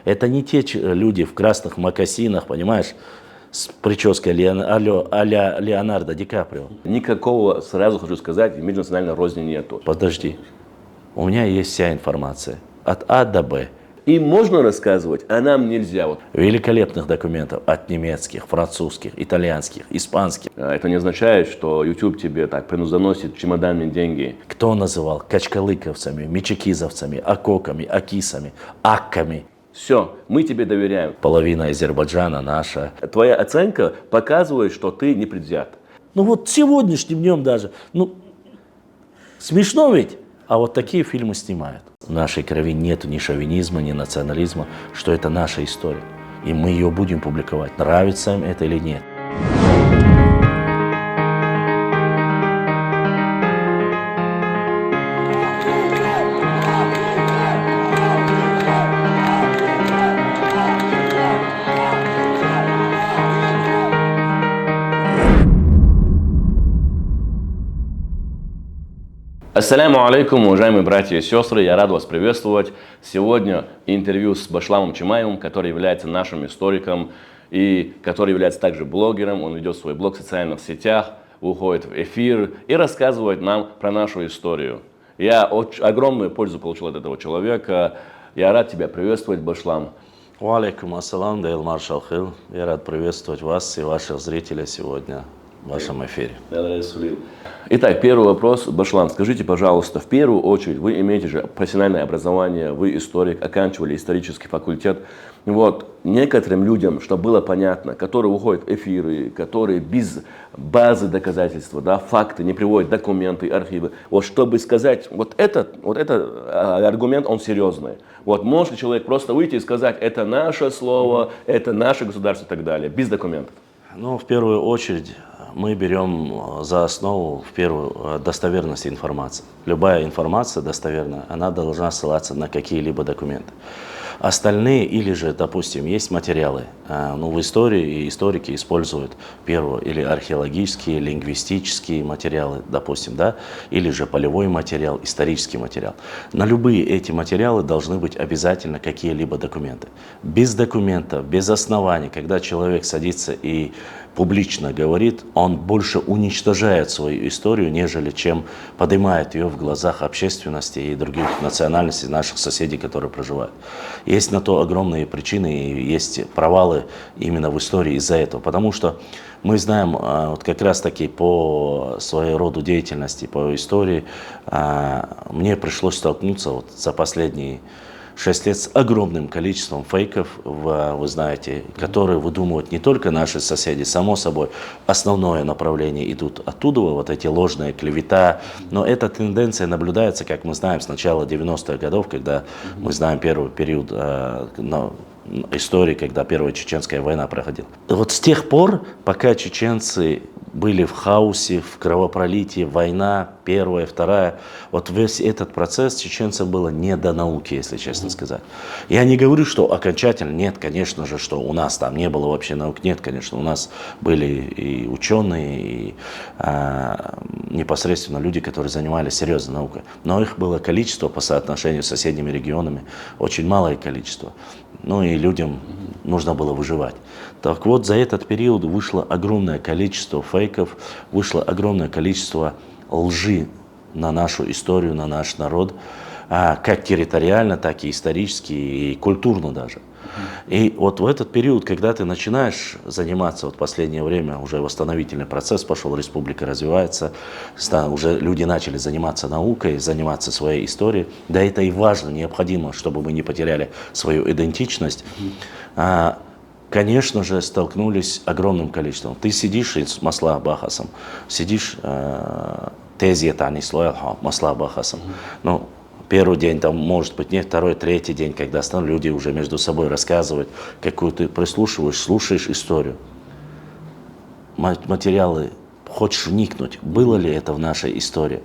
Это не те люди в красных мокасинах, понимаешь, с прической а-ля Леонардо Ди Каприо. Никакого, сразу хочу сказать, межнациональной розни нету. Подожди, у меня есть вся информация от А до Б. Им можно рассказывать, а нам нельзя. Вот. Великолепных документов от немецких, французских, итальянских, испанских. Это не означает, что YouTube тебе так приносит чемоданные деньги. Кто называл качкалыковцами, мичикизовцами, акоками, акисами, акками? Все, мы тебе доверяем. Половина Азербайджана наша. Твоя оценка показывает, что ты не предвзят. Ну вот сегодняшним днем даже. Ну, смешно ведь? А вот такие фильмы снимают. В нашей крови нет ни шовинизма, ни национализма, что это наша история. И мы ее будем публиковать, нравится им это или нет. Ассаляму алейкум, уважаемые братья и сестры, я рад вас приветствовать. Сегодня интервью с Башламом Чимаевым, который является нашим историком и который является также блогером. Он ведет свой блог в социальных сетях, выходит в эфир и рассказывает нам про нашу историю. Я огромную пользу получил от этого человека. Я рад тебя приветствовать, Башлам. Алейкум ассалам, Дейл Маршал Хил. Я рад приветствовать вас и ваших зрителей сегодня в вашем эфире. Итак, первый вопрос. Башлам, скажите, пожалуйста, в первую очередь, вы имеете же профессиональное образование, вы историк, оканчивали исторический факультет. Вот, некоторым людям, чтобы было понятно, которые уходят в эфиры, которые без базы доказательства, да, факты, не приводят документы, архивы, вот чтобы сказать, вот этот аргумент, он серьезный. Вот может ли человек просто выйти и сказать, это наше слово, это наше государство и так далее, без документов? Ну, в первую очередь, мы берем за основу, в первую, достоверность информации. Любая информация достоверная, она должна ссылаться на какие-либо документы. Остальные, или же, допустим, есть материалы, в истории, и историки используют первое, или археологические, лингвистические материалы, допустим, да, или же полевой материал, исторический материал. На любые эти материалы должны быть обязательно какие-либо документы. Без документов, без оснований, когда человек садится и публично говорит, он больше уничтожает свою историю, нежели чем поднимает ее в глазах общественности и других национальностей, наших соседей, которые проживают. Есть на то огромные причины, и есть провалы именно в истории из-за этого. Потому что мы знаем, вот как раз таки по своему роду деятельности, по истории, мне пришлось столкнуться вот за последние 6 лет с огромным количеством фейков, вы знаете, которые выдумывают не только наши соседи, само собой, основное направление идут оттуда, вот эти ложные клевета, но эта тенденция наблюдается, как мы знаем, с начала 90-х годов, когда мы знаем первый период истории, когда Первая Чеченская война проходила. Вот с тех пор, пока чеченцы были в хаосе, в кровопролитии, война, первая, вторая, вот весь этот процесс чеченцам было не до науки, если честно сказать. Я не говорю, что окончательно, нет, конечно же, что у нас там не было вообще наук, нет, конечно, у нас были и ученые, и непосредственно люди, которые занимались серьезной наукой, но их было количество по соотношению с соседними регионами, очень малое количество, ну и людям нужно было выживать. Так вот, за этот период вышло огромное количество фейков, вышло огромное количество лжи на нашу историю, на наш народ, как территориально, так и исторически, и культурно даже. И вот в этот период, когда ты начинаешь заниматься, вот в последнее время уже восстановительный процесс пошел, республика развивается, уже люди начали заниматься наукой, заниматься своей историей, да это и важно, необходимо, чтобы мы не потеряли свою идентичность. Конечно же, столкнулись с огромным количеством. Ты сидишь с масла бахасом, сидишь тезиета, не слоялха, масла бахасом. Ну, первый день, там, может быть, нет, второй, третий день, когда люди уже между собой рассказывают, какую ты прислушиваешь, слушаешь историю. Материалы, хочешь вникнуть, было ли это в нашей истории.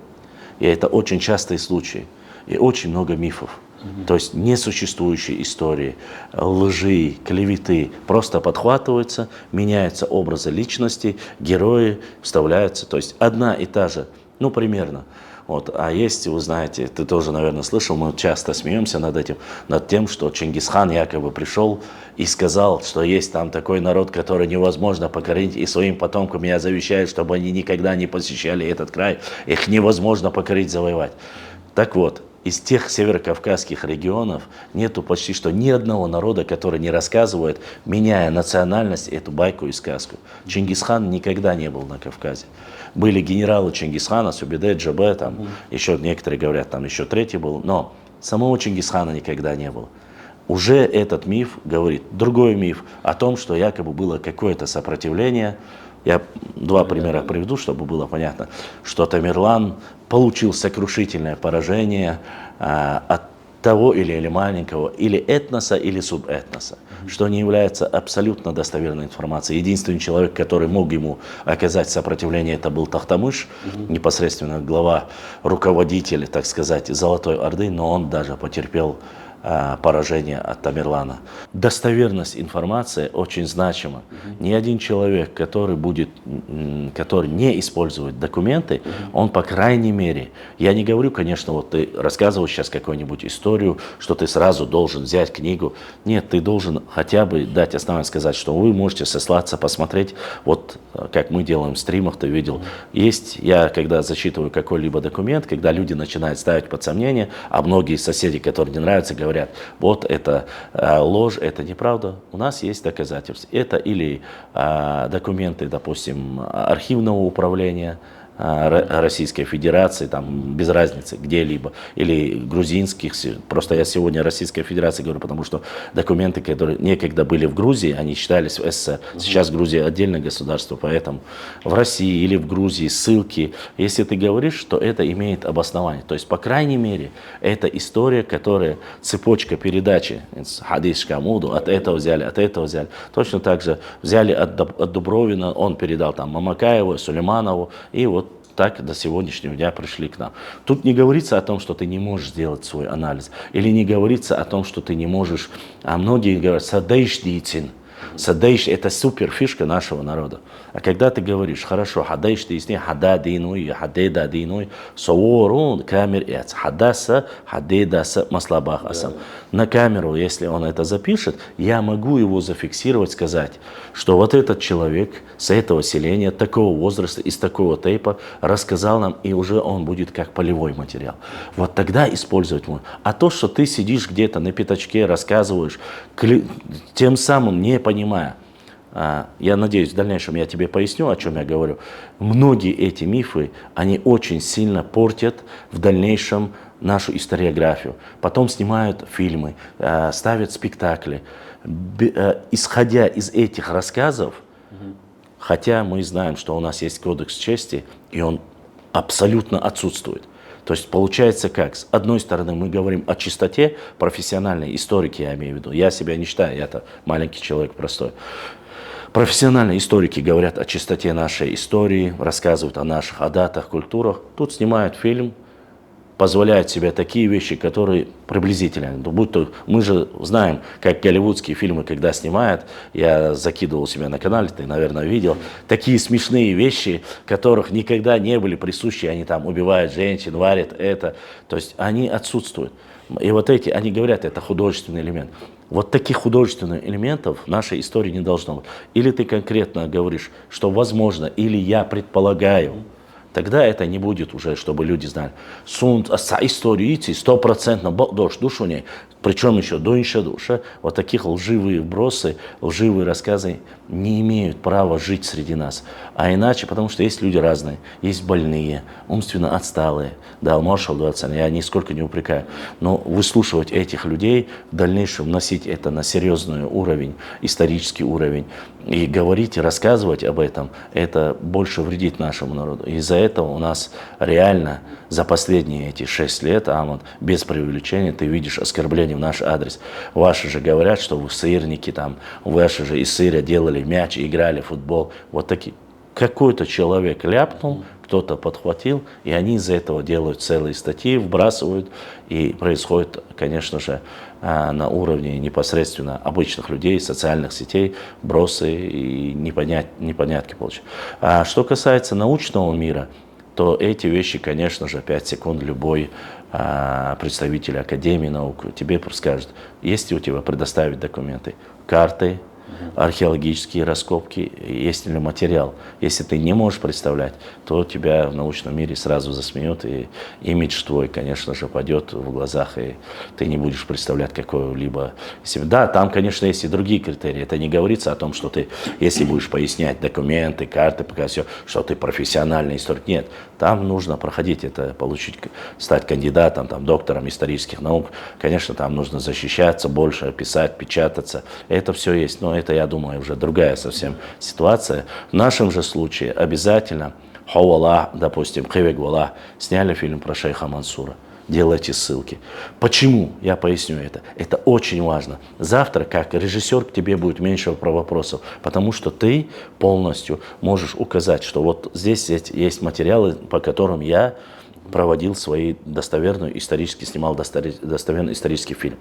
И это очень частые случаи, и очень много мифов. То есть несуществующие истории, лжи, клеветы просто подхватываются, меняются образы личности, герои вставляются. То есть одна и та же, ну примерно. Вот. А есть, вы знаете, ты тоже, наверное, слышал, мы часто смеемся над этим, над тем, что Чингисхан якобы пришел и сказал, что есть там такой народ, который невозможно покорить, и своим потомкам я завещаю, чтобы они никогда не посещали этот край, их невозможно покорить, завоевать. Так вот, из тех северокавказских регионов нету почти что ни одного народа, который не рассказывает, меняя национальность, эту байку и сказку. Чингисхан никогда не был на Кавказе. Были генералы Чингисхана, Субиде, Джабе, там еще некоторые говорят, там еще третий был, но самого Чингисхана никогда не было. Уже этот миф говорит. Другой миф о том, что якобы было какое-то сопротивление. Я два примера приведу, чтобы было понятно, что Тамерлан получил сокрушительное поражение от того или маленького, или этноса, или субэтноса, что не является абсолютно достоверной информацией. Единственный человек, который мог ему оказать сопротивление, это был Тохтамыш, непосредственно глава, руководитель, так сказать, Золотой Орды, но он даже потерпел поражение от Тамерлана. Достоверность информации очень значима. Ни один человек, который не использует документы, он, по крайней мере, я не говорю, конечно, вот ты рассказываешь сейчас какую-нибудь историю, что ты сразу должен взять книгу. Нет, ты должен хотя бы дать основание, сказать, что вы можете сослаться, посмотреть, вот как мы делаем в стримах, ты видел. Есть, я когда зачитываю какой-либо документ, когда люди начинают ставить под сомнение, а многие соседи, которые не нравятся, говорят, вот это ложь, это неправда. У нас есть доказательства. Это или документы, допустим, архивного управления Российской Федерации, там, без разницы, где-либо, или грузинских, просто я сегодня Российской Федерации говорю, потому что документы, которые некогда были в Грузии, они считались в СССР, сейчас Грузия отдельное государство, поэтому в России или в Грузии ссылки, если ты говоришь, что это имеет обоснование, то есть, по крайней мере, это история, которая, цепочка передачи, хадис Шкамуду, от этого взяли, точно так же взяли от Дубровина, он передал там Мамакаеву, Сулейманову, и вот так до сегодняшнего дня пришли к нам. Тут не говорится о том, что ты не можешь сделать свой анализ, или не говорится о том, что ты не можешь, а многие говорят, садейш дийцин. Садейш – это супер фишка нашего народа. А когда ты говоришь, хорошо, хадейш дийцин, хада дийнуй, хадейда дийнуй, соорун камер эц, хадаса, хадейдаса, маслабах асам. На камеру, если он это запишет, я могу его зафиксировать, сказать, что вот этот человек с этого селения, такого возраста, из такого тейпа рассказал нам, и уже он будет как полевой материал. Вот тогда использовать можно. А то, что ты сидишь где-то на пятачке, рассказываешь, тем самым не понимая, я надеюсь, в дальнейшем я тебе поясню, о чем я говорю. Многие эти мифы, они очень сильно портят в дальнейшем нашу историографию. Потом снимают фильмы, ставят спектакли. Исходя из этих рассказов, хотя мы знаем, что у нас есть кодекс чести, и он абсолютно отсутствует. То есть получается как? С одной стороны мы говорим о чистоте, профессиональной историки я имею в виду. Я себя не считаю, я-то маленький человек простой. Профессиональные историки говорят о чистоте нашей истории, рассказывают о наших адатах, культурах. Тут снимают фильм, позволяют себе такие вещи, которые приблизительно. Будь то, мы же знаем, как голливудские фильмы, когда снимают, я закидывал себя на канале, ты, наверное, видел, такие смешные вещи, которых никогда не были присущи, они там убивают женщин, варят это, то есть они отсутствуют. И вот эти, они говорят, это художественный элемент. Вот таких художественных элементов в нашей истории не должно быть. Или ты конкретно говоришь, что возможно, или я предполагаю, тогда это не будет уже, чтобы люди знали. Сунд, истории, 100% душу не. Причем еще до душа. Вот таких лживые вбросы, лживые рассказы не имеют права жить среди нас. А иначе, потому что есть люди разные. Есть больные, умственно отсталые. Да, маршал 20, я нисколько не упрекаю. Но выслушивать этих людей, в дальнейшем носить это на серьезный уровень, исторический уровень, и говорить, и рассказывать об этом, это больше вредит нашему народу. Из-за этого у нас реально за последние эти 6 лет, Амунд, без преувеличения, ты видишь оскорбление в наш адрес. Ваши же говорят, что вы сырники, там, ваши же из сыря делали мяч, играли в футбол. Вот такие. Какой-то человек ляпнул, кто-то подхватил, и они из-за этого делают целые статьи, вбрасывают, и происходит, конечно же, на уровне непосредственно обычных людей, социальных сетей, бросы и непонятки получают. А что касается научного мира, то эти вещи, конечно же, 5 секунд любой представитель Академии наук тебе скажет, есть ли у тебя предоставить документы, карты, археологические раскопки, есть ли материал. Если ты не можешь представлять, то тебя в научном мире сразу засмеют, и имидж твой, конечно же, падет в глазах, и ты не будешь представлять какого-либо... Да, там, конечно, есть и другие критерии. Это не говорится о том, что ты, если будешь пояснять документы, карты, пока все, что ты профессиональный историк. Нет, там нужно проходить это, получить, стать кандидатом, там, доктором исторических наук. Конечно, там нужно защищаться больше, писать, печататься. Это все есть, но это, я думаю, уже другая совсем ситуация. В нашем же случае обязательно Хауала, допустим, Хевегвала сняли фильм про шейха Мансура. Делайте ссылки. Почему? Я поясню это. Это очень важно. Завтра, как режиссер, к тебе будет меньше вопросов, потому что ты полностью можешь указать, что вот здесь есть материалы, по которым я проводил свои достоверные исторические, снимал достоверный исторический фильм.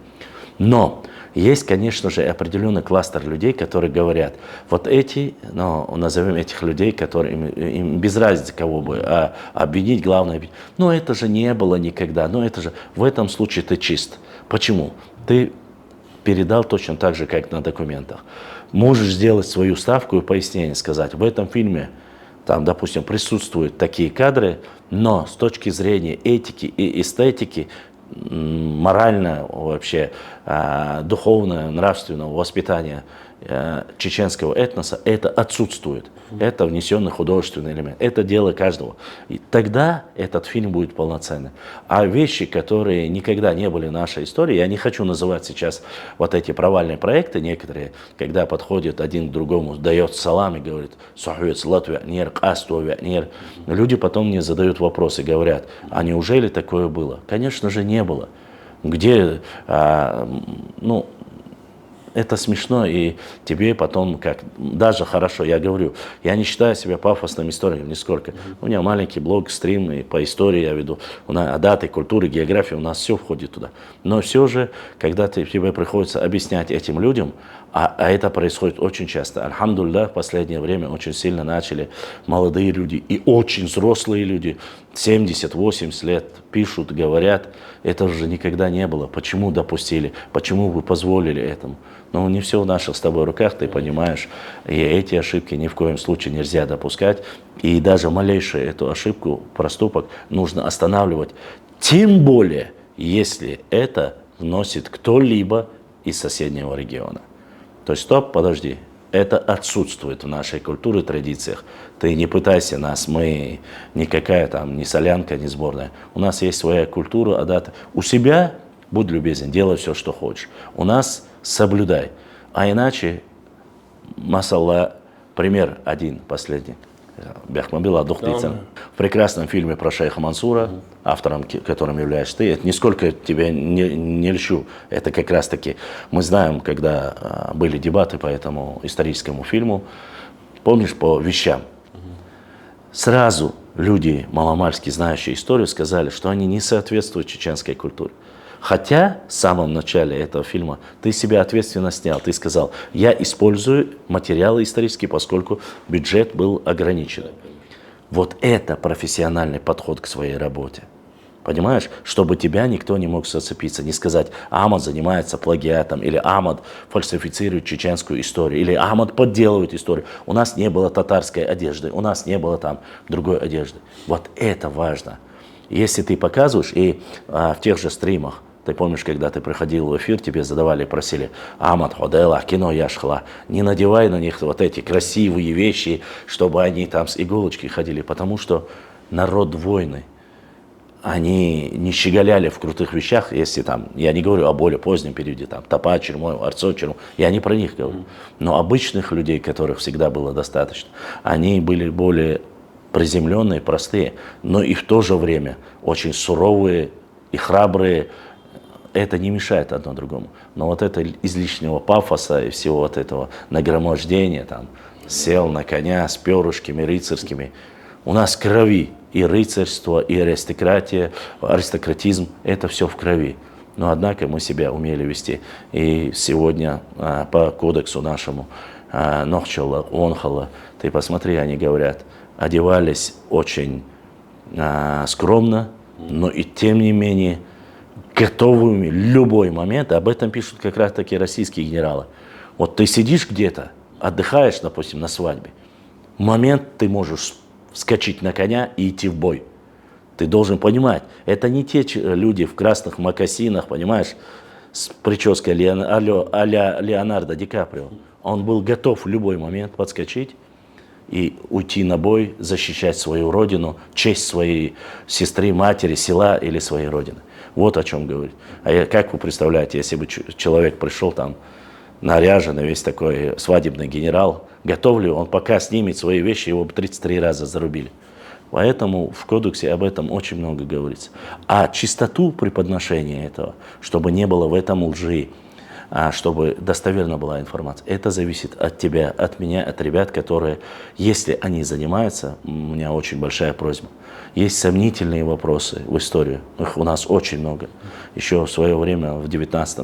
Но есть, конечно же, определенный кластер людей, которые говорят, вот эти, ну, назовем этих людей, которым им без разницы кого бы, а обвинить главное, ну это же не было никогда, ну это же, в этом случае ты чист. Почему? Ты передал точно так же, как на документах. Можешь сделать свою ставку и пояснение, сказать, в этом фильме, там, допустим, присутствуют такие кадры, но с точки зрения этики и эстетики, морально вообще, духовного, нравственного воспитания чеченского этноса, это отсутствует. Это внесенный художественный элемент. Это дело каждого. И тогда этот фильм будет полноценный. А вещи, которые никогда не были в нашей истории, я не хочу называть сейчас вот эти провальные проекты, некоторые, когда подходят один к другому, дает салам и говорит, «Сахуец, Латвия, нер, Астовия, нер». Люди потом мне задают вопросы, говорят, а неужели такое было? Конечно же, не было. Где, ну, это смешно, и тебе потом, как, даже хорошо, я говорю, я не считаю себя пафосным историком нисколько. У меня маленький блог, стрим, и по истории я веду, у нас даты, культуры, география, у нас все входит туда. Но все же, когда тебе приходится объяснять этим людям, а это происходит очень часто. Альхамдулилlah, в последнее время очень сильно начали молодые люди и очень взрослые люди, 70-80 лет, пишут, говорят, это уже никогда не было. Почему допустили? Почему вы позволили этому? Но не все в наших с тобой руках, ты понимаешь. И эти ошибки ни в коем случае нельзя допускать. И даже малейшую эту ошибку, проступок нужно останавливать. Тем более, если это вносит кто-либо из соседнего региона. То есть, стоп, подожди, это отсутствует в нашей культуре, традициях. Ты не пытайся нас, мы никакая там, ни солянка, ни сборная. У нас есть своя культура, адата. У себя, будь любезен, делай все, что хочешь. У нас соблюдай. А иначе, масалла, пример один, последний. Бяхмабила Духтыцин. В прекрасном фильме про шейха Мансура, автором которым являешься ты, это нисколько тебя не льщу. Это как раз таки, мы знаем, когда были дебаты по этому историческому фильму, помнишь, по вещам. Сразу люди, маломальски знающие историю, сказали, что они не соответствуют чеченской культуре. Хотя в самом начале этого фильма ты себя ответственно снял. Ты сказал, я использую материалы исторические, поскольку бюджет был ограничен. Вот это профессиональный подход к своей работе. Понимаешь? Чтобы тебя никто не мог зацепиться. Не сказать, Ахмад занимается плагиатом, или Ахмад фальсифицирует чеченскую историю, или Ахмад подделывает историю. У нас не было татарской одежды, у нас не было там другой одежды. Вот это важно. Если ты показываешь, и в тех же стримах, ты помнишь, когда ты приходил в эфир, тебе задавали, просили, Ахмад, Ходела, кино Яшхла, не надевай на них вот эти красивые вещи, чтобы они там с иголочки ходили, потому что народ войны, они не щеголяли в крутых вещах, если там, я не говорю о более позднем периоде, там, Топа, Чермой, Арцо, Чермой, я не про них говорю, но обычных людей, которых всегда было достаточно, они были более приземленные, простые, но и в то же время очень суровые и храбрые. Это не мешает одно другому. Но вот это излишнего пафоса и всего вот этого нагромождения, там, сел на коня с перышками рыцарскими. У нас в крови и рыцарство, и аристократия, аристократизм, это все в крови. Но однако мы себя умели вести. И сегодня по кодексу нашему Нохчала, Онхала, ты посмотри, они говорят, одевались очень скромно, но и тем не менее готовыми в любой момент. Об этом пишут как раз таки российские генералы. Вот ты сидишь где-то, отдыхаешь, допустим, на свадьбе. В момент ты можешь вскочить на коня и идти в бой. Ты должен понимать, это не те люди в красных мокасинах, понимаешь, с прической а-ля Леонардо Ди Каприо. Он был готов в любой момент подскочить и уйти на бой, защищать свою родину, честь своей сестры, матери, села или своей родины. Вот о чем говорить. Как вы представляете, если бы человек пришел там наряженный, весь такой свадебный генерал, готов ли он пока снимет свои вещи, его бы 33 раза зарубили. Поэтому в кодексе об этом очень много говорится. А чистоту преподношения этого, чтобы не было в этом лжи, чтобы достоверна была информация, это зависит от тебя, от меня, от ребят, которые, если они занимаются, у меня очень большая просьба. Есть сомнительные вопросы в историю, их у нас очень много. Еще в свое время, в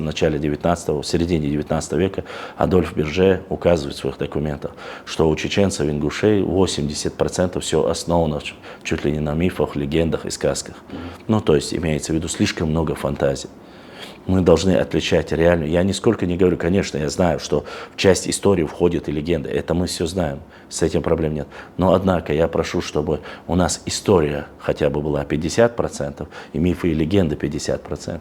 начале 19-го, в середине 19 века, Адольф Берже указывает в своих документах, что у чеченцев, ингушей 80% все основано чуть ли не на мифах, легендах и сказках. Ну, то есть имеется в виду слишком много фантазий. Мы должны отличать реальную. Я нисколько не говорю, конечно, я знаю, что в часть истории входит и легенда. Это мы все знаем, с этим проблем нет. Но, однако, я прошу, чтобы у нас история хотя бы была 50%, и мифы и легенды 50%.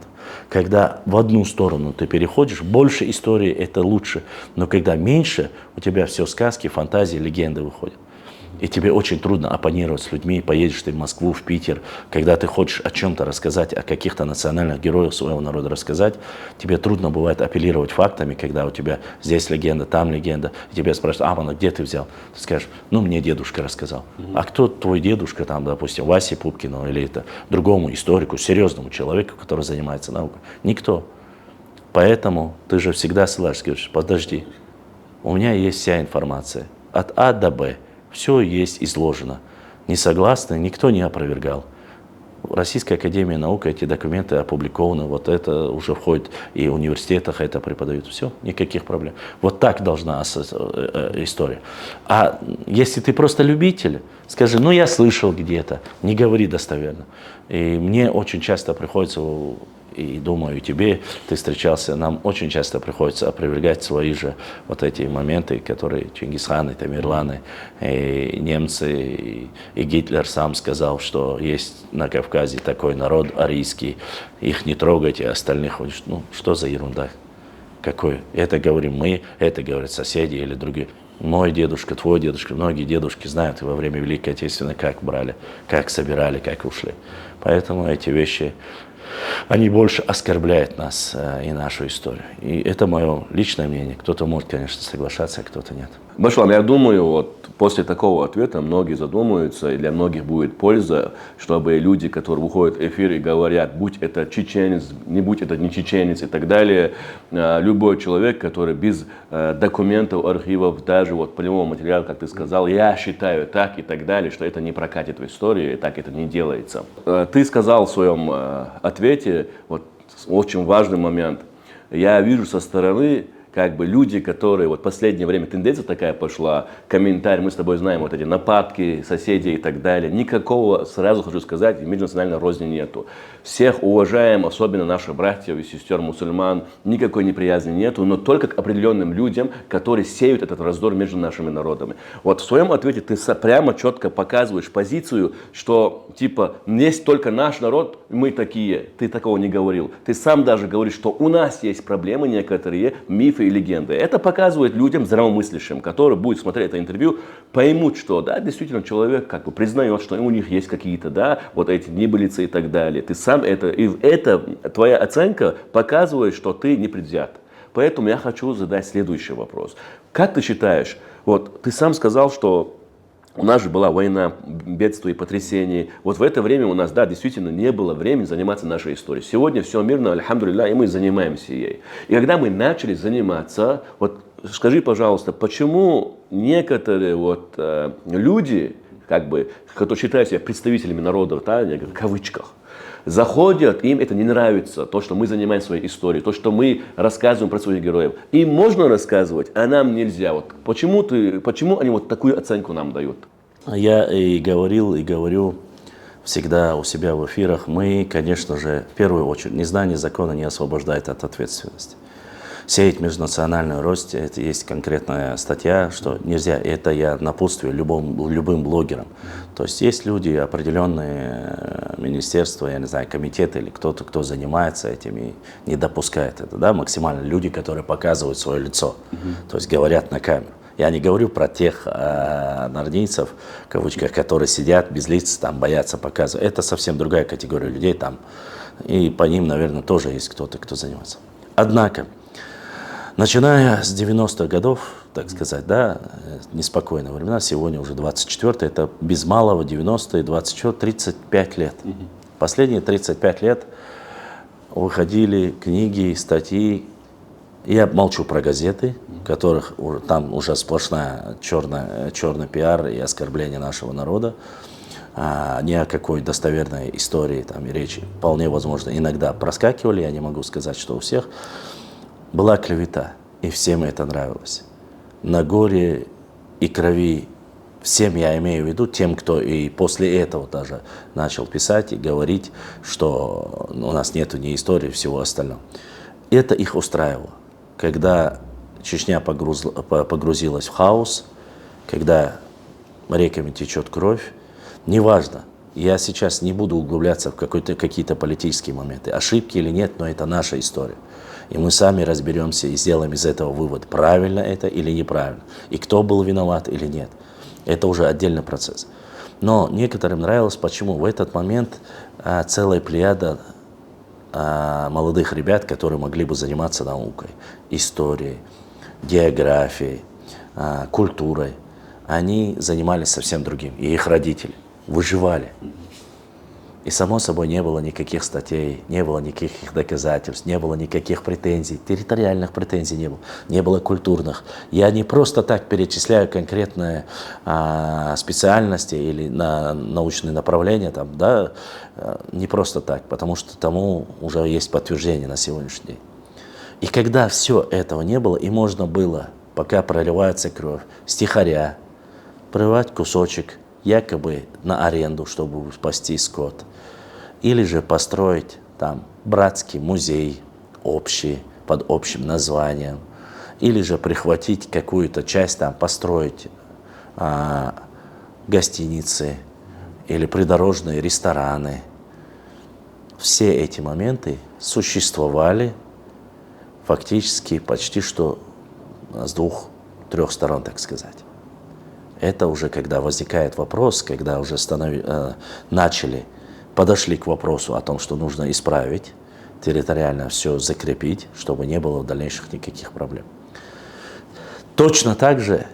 Когда в одну сторону ты переходишь, больше истории это лучше. Но когда меньше, у тебя все сказки, фантазии, легенды выходят. И тебе очень трудно оппонировать с людьми, поедешь ты в Москву, в Питер, когда ты хочешь о чем-то рассказать, о каких-то национальных героях своего народа рассказать, тебе трудно бывает апеллировать фактами, когда у тебя здесь легенда, там легенда, и тебя спрашивают, где ты взял? Ты скажешь, мне дедушка рассказал. А кто твой дедушка, там, допустим, Васе Пупкину или это другому историку, серьезному человеку, который занимается наукой? Никто. Поэтому ты же всегда ссылаешься, говоришь, подожди, у меня есть вся информация от А до Б. Все есть изложено. Не согласны, никто не опровергал. Российская академия наук, эти документы опубликованы, вот это уже входит, и в университетах это преподают. Все, никаких проблем. Вот так должна история. А если ты просто любитель, скажи, я слышал где-то, не говори достоверно. И мне очень часто приходится, и думаю, и тебе, ты встречался, нам очень часто приходится опровергать свои же вот эти моменты, которые Чингисхан, и Тамерлан, и немцы, и Гитлер сам сказал, что есть на Кавказе такой народ арийский, их не трогайте, остальных, что за ерунда? Какой? Это говорим мы, это говорят соседи или другие. Мой дедушка, твой дедушка, многие дедушки знают во время Великой Отечественной, как брали, как собирали, как ушли. Поэтому эти вещи, они больше оскорбляют нас и нашу историю. И это мое личное мнение. Кто-то может, конечно, соглашаться, а кто-то нет. Башлам, я думаю, после такого ответа многие задумаются, и для многих будет польза, чтобы люди, которые выходят в эфир и говорят, будь это чеченец, не будь это не чеченец и так далее, любой человек, который без документов, архивов, даже полевого материала, как ты сказал, я считаю так и так далее, что это не прокатит в истории, и так это не делается. Ты сказал в своем ответе очень важный момент. Я вижу со стороны, люди, которые, в последнее время тенденция такая пошла, комментарии, мы с тобой знаем, эти нападки соседей и так далее, никакого, сразу хочу сказать, межнациональной розни нету. Всех уважаем, особенно наших братьев и сестер мусульман, никакой неприязни нету, но только к определенным людям, которые сеют этот раздор между нашими народами. В своем ответе ты прямо четко показываешь позицию, что есть только наш народ, мы такие, ты такого не говорил. Ты сам даже говоришь, что у нас есть проблемы некоторые, мифы и легенды. Это показывает людям здравомыслящим, которые будут смотреть это интервью, поймут, что действительно человек признает, что у них есть какие-то, эти небылицы и так далее. Ты сам это твоя оценка показывает, что ты не предвзят. Поэтому я хочу задать следующий вопрос. Как ты считаешь, ты сам сказал, что у нас же была война, бедствия и потрясения. В это время у нас, действительно не было времени заниматься нашей историей. Сегодня все мирно, альхамдулилля, и мы занимаемся ей. И когда мы начали заниматься, скажи, пожалуйста, почему некоторые люди, которые считают себя представителями народов, в кавычках, заходят, им это не нравится, то, что мы занимаемся своей историей, то, что мы рассказываем про своих героев. Им можно рассказывать, а нам нельзя. Почему они такую оценку нам дают? Я и говорил, и говорю, всегда у себя в эфирах, мы, конечно же, в первую очередь, незнание закона не освобождает от ответственности. Сеять межнациональную рост, это есть конкретная статья, что нельзя, это я напутствую любым блогерам. То есть люди, определенные министерства, я не знаю, комитеты или кто-то, кто занимается этим и не допускает это, да, максимально люди, которые показывают свое лицо, то есть говорят на камеру. Я не говорю про тех нордийцев, в кавычках, которые сидят без лиц, там, боятся показывать. Это совсем другая категория людей там, и по ним, наверное, тоже есть кто-то, кто занимается. Однако, начиная с 90-х годов, так сказать, да, неспокойные времена, сегодня уже 24-й, это без малого 90-е, 24, 35 лет. Последние 35 лет выходили книги, статьи. Я молчу про газеты, которых там уже сплошная черный пиар и оскорбление нашего народа. Ни о какой достоверной истории там и речи вполне возможно иногда проскакивали, я не могу сказать, что у всех. Была клевета, и всем это нравилось. На горе и крови всем, я имею в виду, тем, кто и после этого даже начал писать и говорить, что у нас нету ни истории, всего остального. Это их устраивало. Когда Чечня погрузилась в хаос, когда реками течет кровь, неважно, я сейчас не буду углубляться в какие-то политические моменты, ошибки или нет, но это наша история. И мы сами разберемся и сделаем из этого вывод, правильно это или неправильно, и кто был виноват или нет. Это уже отдельный процесс. Но некоторым нравилось, почему в этот момент целая плеяда молодых ребят, которые могли бы заниматься наукой, историей, географией, культурой, они занимались совсем другим, и их родители выживали. И само собой не было никаких статей, не было никаких доказательств, не было никаких претензий, территориальных претензий не было культурных. Я не просто так перечисляю конкретные специальности или научные направления, там, да, не просто так, потому что тому уже есть подтверждение на сегодняшний день. И когда все этого не было, и можно было, пока проливается кровь, стихаря, прорывать кусочек якобы на аренду, чтобы спасти скот, или же построить там братский музей общий, под общим названием, или же прихватить какую-то часть, там, построить гостиницы или придорожные рестораны. Все эти моменты существовали фактически почти что с двух-трех сторон, так сказать. Это уже когда возникает вопрос, когда уже подошли к вопросу о том, что нужно исправить, территориально все закрепить, чтобы не было дальнейших никаких проблем. Точно так же,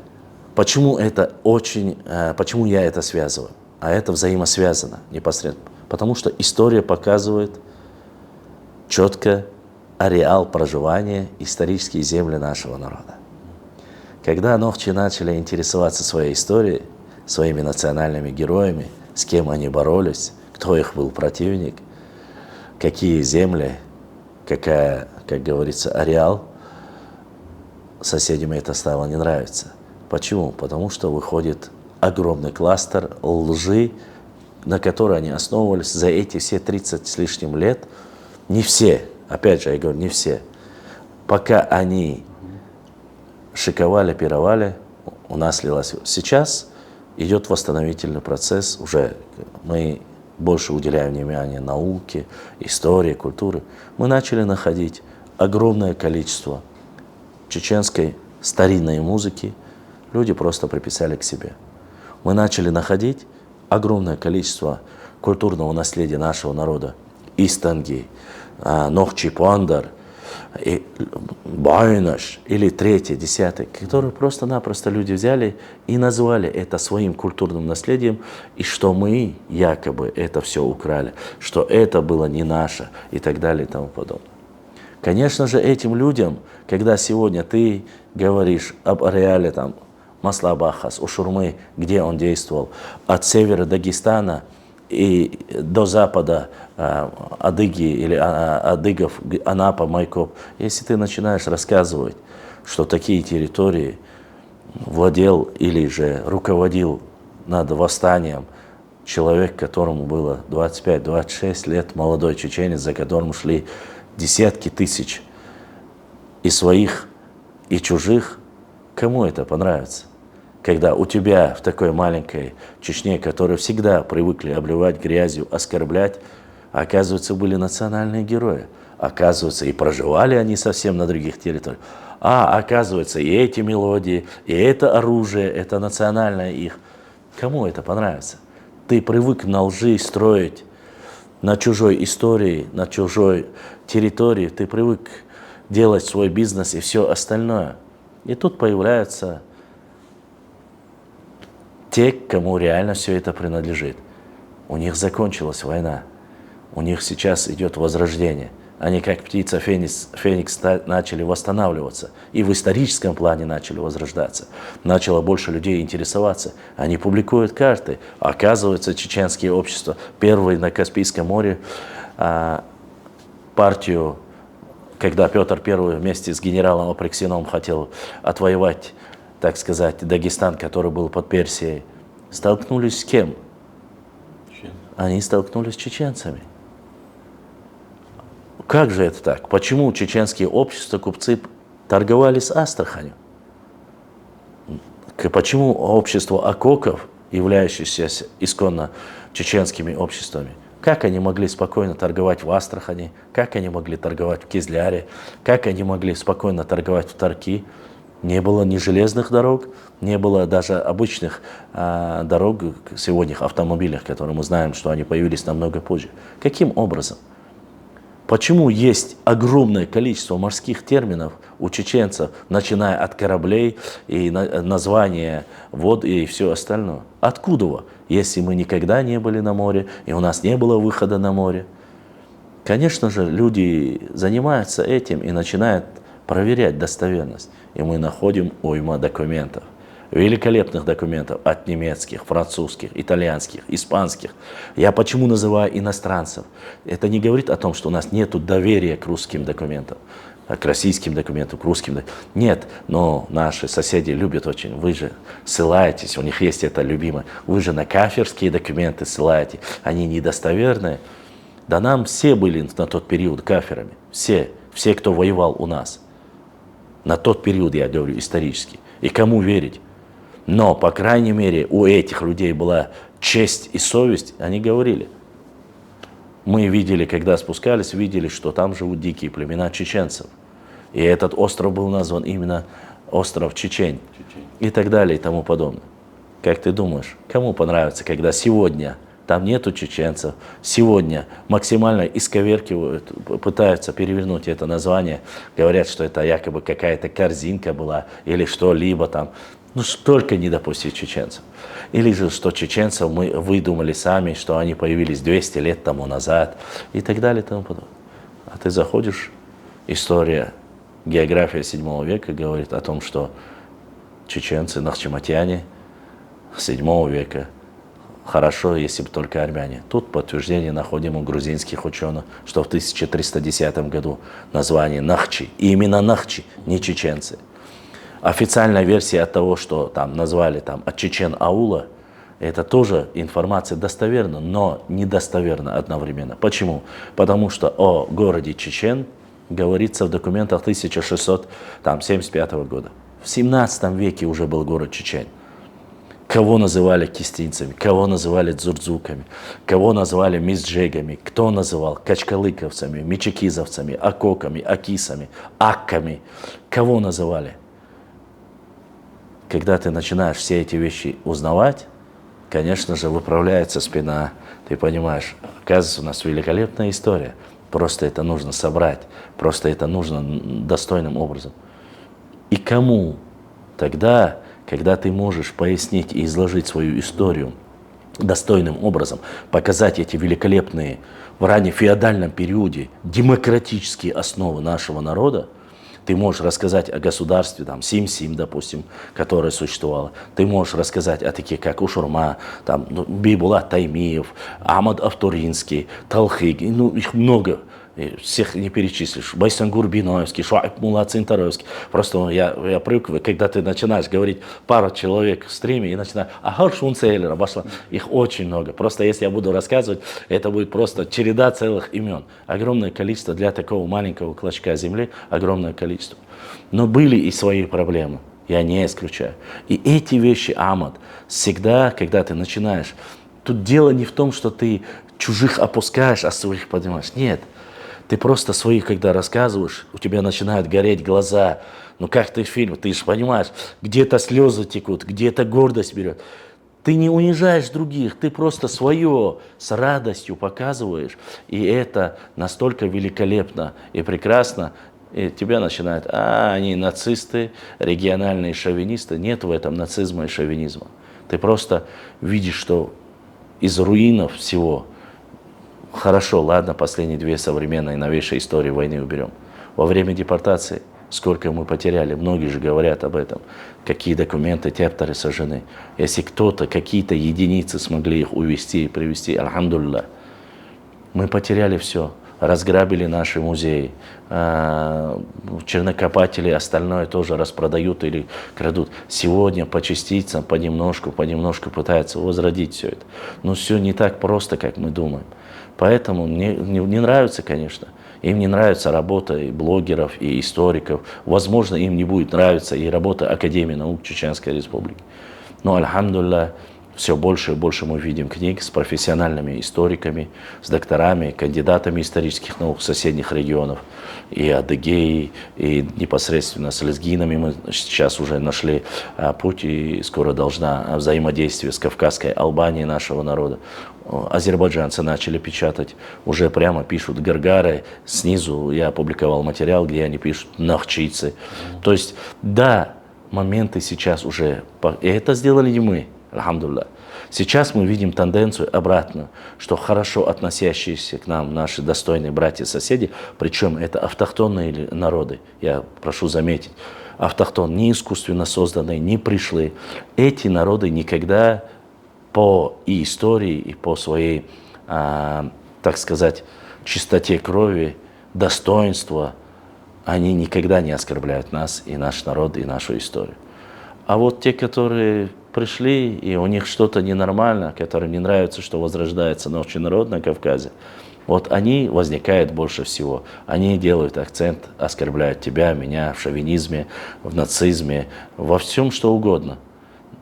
почему я это связываю, а это взаимосвязано непосредственно, потому что история показывает четко ареал проживания, исторические земли нашего народа. Когда новчи начали интересоваться своей историей, своими национальными героями, с кем они боролись, кто их был противник, какие земли, какая, как говорится, ареал, соседям это стало не нравиться. Почему? Потому что выходит огромный кластер лжи, на которой они основывались за эти все 30 с лишним лет. Не все, опять же, я говорю, не все. Пока они шиковали, пировали, у нас лилось. Сейчас идет восстановительный процесс, уже мы больше уделяем внимание науке, истории, культуре. Мы начали находить огромное количество чеченской старинной музыки, люди просто приписали к себе. Мы начали находить огромное количество культурного наследия нашего народа. Истанги, Нохчи-Пуандар, Байнаш или третий, десятый, которые просто-напросто люди взяли и назвали это своим культурным наследием, и что мы якобы это все украли, что это было не наше и так далее и тому подобное. Конечно же, этим людям, когда сегодня ты говоришь об ареале там, Маслабахас, Ушурмы, где он действовал, от севера Дагестана и до запада Адыги или Адыгов, Анапа, Майкоп, если ты начинаешь рассказывать, что такие территории владел или же руководил над восстанием человек, которому было 25-26 лет, молодой чеченец, за которым шли десятки тысяч и своих, и чужих, кому это понравится? Когда у тебя в такой маленькой Чечне, которые всегда привыкли обливать грязью, оскорблять, оказывается, были национальные герои. Оказывается, и проживали они совсем на других территориях. А оказывается, и эти мелодии, и это оружие, это национальное их. Кому это понравится? Ты привык на лжи строить, на чужой истории, на чужой территории. Ты привык делать свой бизнес и все остальное. И тут появляются те, кому реально все это принадлежит. У них закончилась война. У них сейчас идет возрождение. Они как птица Феникс начали восстанавливаться. И в историческом плане начали возрождаться. Начало больше людей интересоваться. Они публикуют карты. Оказывается, чеченские общества, первые на Каспийском море, партию, когда Петр I вместе с генералом Апраксином хотел отвоевать, так сказать, Дагестан, который был под Персией, столкнулись с кем? Они столкнулись с чеченцами. Как же это так? Почему чеченские общества, купцы торговали с Астраханью? Почему общество акоков, являющееся исконно чеченскими обществами, как они могли спокойно торговать в Астрахани, как они могли торговать в Кизляре, как они могли спокойно торговать в Тарки? Не было ни железных дорог, не было даже обычных дорог, сегодняшних автомобилях, которые мы знаем, что они появились намного позже. Каким образом? Почему есть огромное количество морских терминов у чеченцев, начиная от кораблей и названия вод и все остальное? Откуда? Если мы никогда не были на море, и у нас не было выхода на море. Конечно же, люди занимаются этим и начинают проверять достоверность. И мы находим уйма документов. Великолепных документов от немецких, французских, итальянских, испанских. Я почему называю иностранцев? Это не говорит о том, что у нас нет доверия к русским документам, к российским документам, к русским документам. Нет, но наши соседи любят очень. Вы же ссылаетесь, у них есть это любимое. Вы же на кафирские документы ссылаете, они недостоверные. Да нам все были на тот период кафирами. Все, кто воевал у нас. На тот период, я говорю, исторически. И кому верить? Но, по крайней мере, у этих людей была честь и совесть. Они говорили. Мы видели, когда спускались, видели, что там живут дикие племена чеченцев. И этот остров был назван именно остров Чечень. И так далее, и тому подобное. Как ты думаешь, кому понравится, когда сегодня там нету чеченцев, сегодня максимально исковеркивают, пытаются перевернуть это название, говорят, что это якобы какая-то корзинка была или что-либо там. Ну, только не допустить чеченцев. Или же, что чеченцев мы выдумали сами, что они появились 200 лет тому назад и так далее и тому подобное. А ты заходишь, история, география 7 века говорит о том, что чеченцы, нахчиматяне 7 века, хорошо, если бы только армяне. Тут подтверждение находим у грузинских ученых, что в 1310 году название Нахчи, и именно Нахчи, не чеченцы. Официальная версия от того, что там назвали там, от Чечен-аула, это тоже информация достоверна, но недостоверна одновременно. Почему? Потому что о городе Чечен говорится в документах 1675 года. В 17 веке уже был город Чечен. Кого называли кистинцами, кого называли дзурдзуками, кого называли мизджегами, кто называл качкалыковцами, мичекизовцами, акоками, акисами, акками. Кого называли? Когда ты начинаешь все эти вещи узнавать, конечно же, выправляется спина. Ты понимаешь, оказывается, у нас великолепная история. Просто это нужно собрать, просто это нужно достойным образом. И кому тогда, когда ты можешь пояснить и изложить свою историю достойным образом, показать эти великолепные в ранее феодальном периоде демократические основы нашего народа, ты можешь рассказать о государстве, там, Сим-Сим, допустим, которое существовало. Ты можешь рассказать о таких, как Ушурма, там, Бейбулат Таймиев, Ахмад Автуринский, Талхыг, ну, их много. И всех не перечислишь. Байсангур Биноевский, Шуайб Мулла Цинтаровский. Просто я привык, когда ты начинаешь говорить пару человек в стриме и начинаешь, ага, Шунцейлера, пошла. Их очень много. Просто если я буду рассказывать, это будет просто череда целых имен. Огромное количество для такого маленького клочка земли, огромное количество. Но были и свои проблемы. Я не исключаю. И эти вещи, Ахмад, всегда, когда ты начинаешь, тут дело не в том, что ты чужих опускаешь, а своих поднимаешь. Нет. Ты просто своих, когда рассказываешь, у тебя начинают гореть глаза. Ну как ты в фильме, ты же понимаешь, где-то слезы текут, где-то гордость берет. Ты не унижаешь других, ты просто свое с радостью показываешь. И это настолько великолепно и прекрасно. И тебя начинают, они нацисты, региональные шовинисты. Нет в этом нацизма и шовинизма. Ты просто видишь, что из руинов всего, хорошо, ладно, последние две современные новейшие истории войны уберем. Во время депортации сколько мы потеряли, многие же говорят об этом, какие документы, тепторы сожжены. Если кто-то, какие-то единицы смогли их увезти и привезти, альхамдулилля, мы потеряли все. Разграбили наши музеи, чернокопатели остальное тоже распродают или крадут. Сегодня по частицам, понемножку пытаются возродить все это. Но все не так просто, как мы думаем. Поэтому мне не нравится, конечно. Им не нравится работа и блогеров, и историков. Возможно, им не будет нравиться и работа Академии наук Чеченской Республики. Но, альхамдулилля, все больше и больше мы видим книг с профессиональными историками, с докторами, кандидатами исторических наук соседних регионов. И Адыгеи, и непосредственно с лезгинами мы сейчас уже нашли путь, и скоро должна взаимодействие с Кавказской Албанией нашего народа. Азербайджанцы начали печатать, уже прямо пишут гаргары. Снизу я опубликовал материал, где они пишут нахчийцы. То есть, да, моменты сейчас уже, и это сделали не мы. Альхамдулилля. Сейчас мы видим тенденцию обратную, что хорошо относящиеся к нам наши достойные братья-соседи, причем это автохтонные народы, я прошу заметить, автохтон, не искусственно созданные, не пришлые. Эти народы никогда по и истории, и по своей, так сказать, чистоте крови, достоинству, они никогда не оскорбляют нас, и наш народ, и нашу историю. А вот те, которые пришли, и у них что-то ненормально, которым не нравится, что возрождается наш народ на Кавказе, вот они возникают больше всего. Они делают акцент, оскорбляют тебя, меня в шовинизме, в нацизме, во всем, что угодно.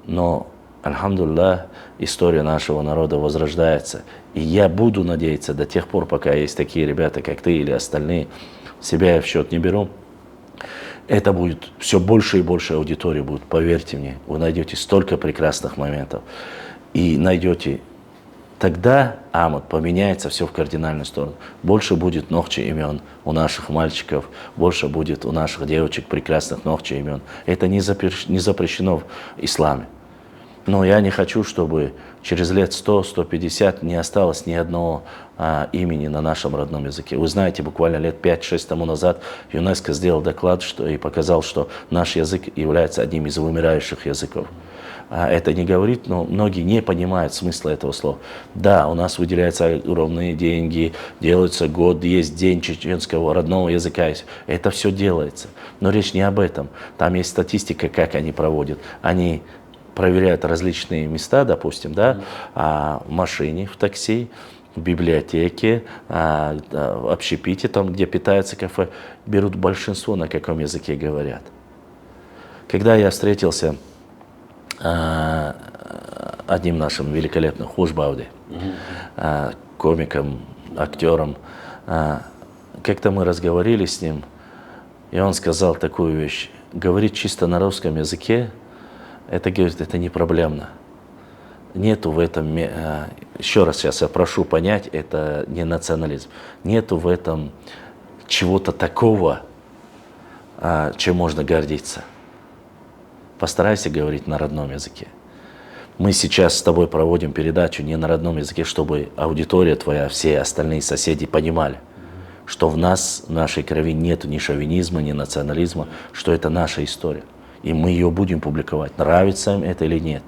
Но, альхамдулилля, история нашего народа возрождается. И я буду надеяться до тех пор, пока есть такие ребята, как ты или остальные, себя я в счет не беру, это будет все больше и больше аудитории будет, поверьте мне. Вы найдете столько прекрасных моментов. И найдете, тогда, Ахмад, поменяется все в кардинальную сторону. Больше будет нохчи имен у наших мальчиков, больше будет у наших девочек прекрасных нохчи имен. Это не запрещено в исламе. Но я не хочу, чтобы через лет 100-150 не осталось ни одного имени на нашем родном языке. Вы знаете, буквально лет 5-6 тому назад ЮНЕСКО сделал доклад и показал, что наш язык является одним из вымирающих языков. Это не говорит, но многие не понимают смысла этого слова. Да, у нас выделяются огромные деньги, делается год, есть день чеченского родного языка. Это все делается. Но речь не об этом. Там есть статистика, как они проводят. Они проверяют различные места, допустим, да, в машине, в такси, в библиотеке, в общепите, там, где питается кафе, берут большинство, на каком языке говорят. Когда я встретился одним нашим великолепным Хушбауди, комиком, актером, как-то мы разговаривали с ним, и он сказал такую вещь: говорить чисто на русском языке, это, говорит, это не проблемно. Нету в этом, еще раз сейчас я прошу понять, это не национализм. Нету в этом чего-то такого, чем можно гордиться. Постарайся говорить на родном языке. Мы сейчас с тобой проводим передачу не на родном языке, чтобы аудитория твоя, все остальные соседи понимали, что в нас, в нашей крови нету ни шовинизма, ни национализма, что это наша история. И мы ее будем публиковать, нравится им это или нет.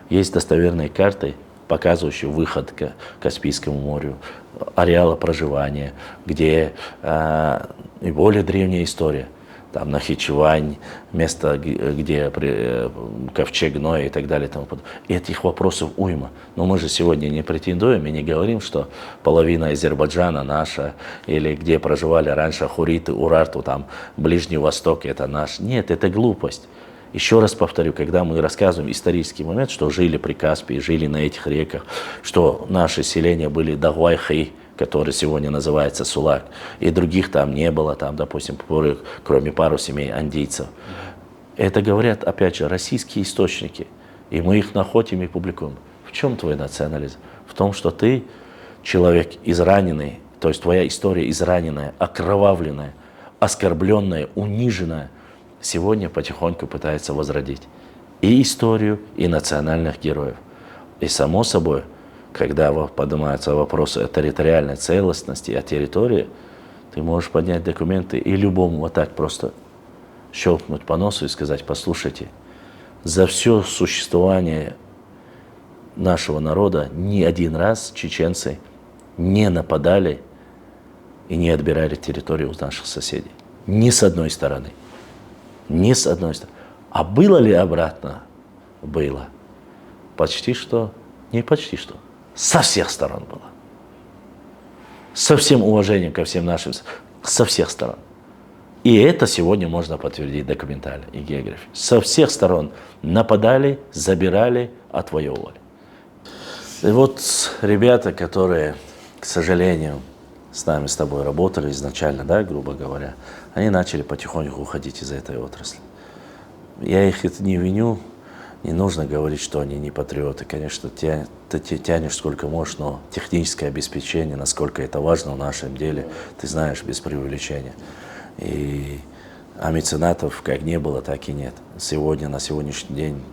Есть достоверные карты, показывающие выход к Каспийскому морю, ареала проживания, где и более древняя история. Там Нахичевань, место, где ковчег Ноя и так далее. И тому подобное. Этих вопросов уйма. Но мы же сегодня не претендуем и не говорим, что половина Азербайджана наша, или где проживали раньше хуриты, урарту, там Ближний Восток, это наш. Нет, это глупость. Еще раз повторю, когда мы рассказываем исторический момент, что жили при Каспии, жили на этих реках, что наши селения были Дагвайхи, который сегодня называется Сулак, и других там не было, там, допустим, кроме пару семей андийцев. Это говорят, опять же, российские источники, и мы их находим и публикуем. В чем твой национализм? В том, что ты человек израненный, то есть твоя история израненная, окровавленная, оскорбленная, униженная, сегодня потихоньку пытается возродить и историю, и национальных героев. И само собой, когда поднимаются вопросы о территориальной целостности, о территории, ты можешь поднять документы и любому вот так просто щелкнуть по носу и сказать: послушайте, за все существование нашего народа ни один раз чеченцы не нападали и не отбирали территорию у наших соседей. Ни с одной стороны. Ни с одной стороны. А было ли обратно? Было. Почти что, не почти что. Со всех сторон было. Со всем уважением ко всем нашим, со всех сторон. И это сегодня можно подтвердить документально и географией. Со всех сторон нападали, забирали, отвоевывали. И вот ребята, которые, к сожалению, с нами с тобой работали изначально, да, грубо говоря, они начали потихоньку уходить из этой отрасли. Я их это не виню. Не нужно говорить, что они не патриоты. Конечно, ты тянешь сколько можешь, но техническое обеспечение, насколько это важно в нашем деле, ты знаешь, без преувеличения. А меценатов как не было, так и нет. Сегодня, на сегодняшний день,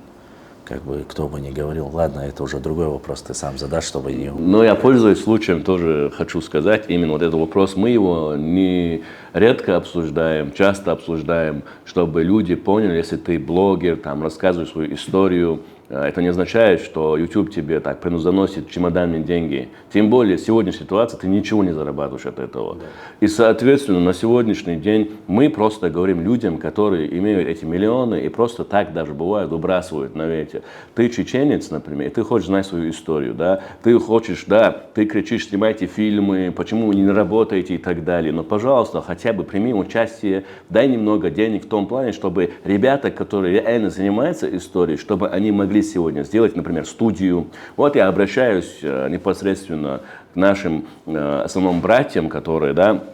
как бы кто бы ни говорил, ладно, это уже другой вопрос, ты сам задашь, чтобы не... Но я, пользуясь случаем, тоже хочу сказать, именно вот этот вопрос, мы его не редко обсуждаем, часто обсуждаем, чтобы люди поняли, если ты блогер, там, рассказываешь свою историю, это не означает, что YouTube тебе так заносит чемоданные деньги. Тем более, в сегодняшней ситуации ты ничего не зарабатываешь от этого. Да. И, соответственно, на сегодняшний день мы просто говорим людям, которые имеют эти миллионы и просто так даже бывает выбрасывают на ветер. Ты чеченец, например, и ты хочешь знать свою историю, да? Ты хочешь, да, ты кричишь, снимайте фильмы, почему вы не работаете и так далее. Но, пожалуйста, хотя бы прими участие, дай немного денег в том плане, чтобы ребята, которые реально занимаются историей, чтобы они могли сегодня сделать, например, студию. Вот я обращаюсь непосредственно к нашим основным братьям, которые, да,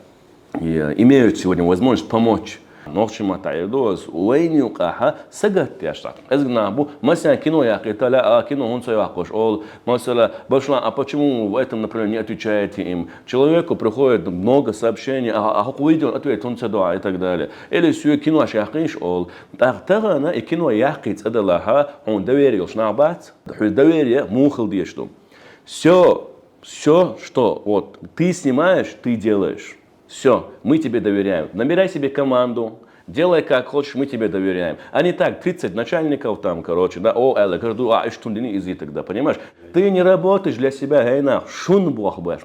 имеют сегодня возможность помочь. Нохчиматайдос, уэйнюкаха сагаттяшта. Эзгнабу, масян кино яхиталя, а кино он сояхош. Ол, масяла, башла, а почему в этом, например, не отвечаете им? Человеку приходит много сообщений, а как увидел, ответит он сюда и так далее. Или сюе кино шахиш, ол, тахтагана и кино яхит адалаха, он доверил шнабат, доверие мухал дешту. Все, что вот ты снимаешь, ты делаешь. Все, мы тебе доверяем. Набирай себе команду, делай как хочешь, мы тебе доверяем. А не так, 30 начальников там, короче, да, и тогда, понимаешь? Ты не работаешь для себя, шун бог бэш,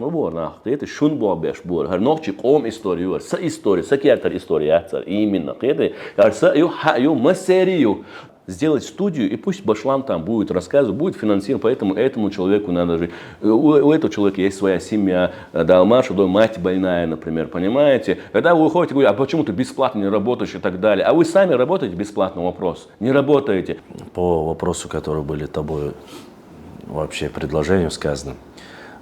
ты это шун бог бэш бур, ногчи ком историю, с историей, с кертер история, именно, серию. Сделать студию, и пусть Башлам там будет рассказывать, будет финансировать, поэтому этому человеку надо жить. У этого человека есть своя семья, Далмаша, мать больная, например, понимаете? Когда вы уходите, говорите, а почему ты бесплатно не работаешь и так далее? А вы сами работаете бесплатно, вопрос? Не работаете. По вопросу, который были тобой вообще предложением сказано,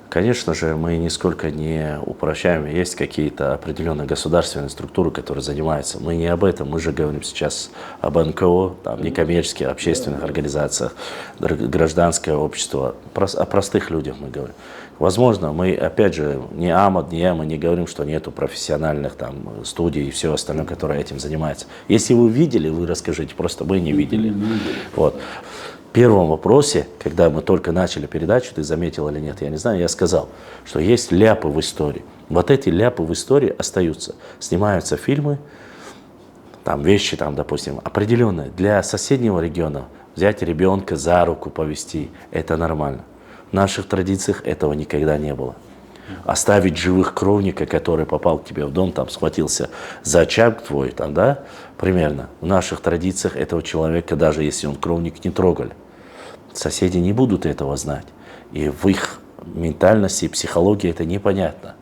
конечно же, мы нисколько не упрощаем. Есть какие-то определенные государственные структуры, которые занимаются. Мы не об этом, мы же говорим сейчас об НКО, там, некоммерческих, общественных организациях, гражданское общество, о простых людях мы говорим. Возможно, мы, опять же, ни Амад, ни я, мы не говорим, что нету профессиональных там студий и все остальное, которое этим занимается. Если вы видели, вы расскажите, просто мы не видели. Вот. В первом вопросе, когда мы только начали передачу, ты заметил или нет, я не знаю, я сказал, что есть ляпы в истории. Вот эти ляпы в истории остаются. Снимаются фильмы, там вещи, там, допустим, определенные. Для соседнего региона взять ребенка за руку, повести, это нормально. В наших традициях этого никогда не было. Оставить живых кровника, который попал к тебе в дом, там схватился за очаг твой, там, да, примерно. В наших традициях этого человека, даже если он кровник, не трогали. Соседи не будут этого знать. И в их ментальности и психологии это непонятно.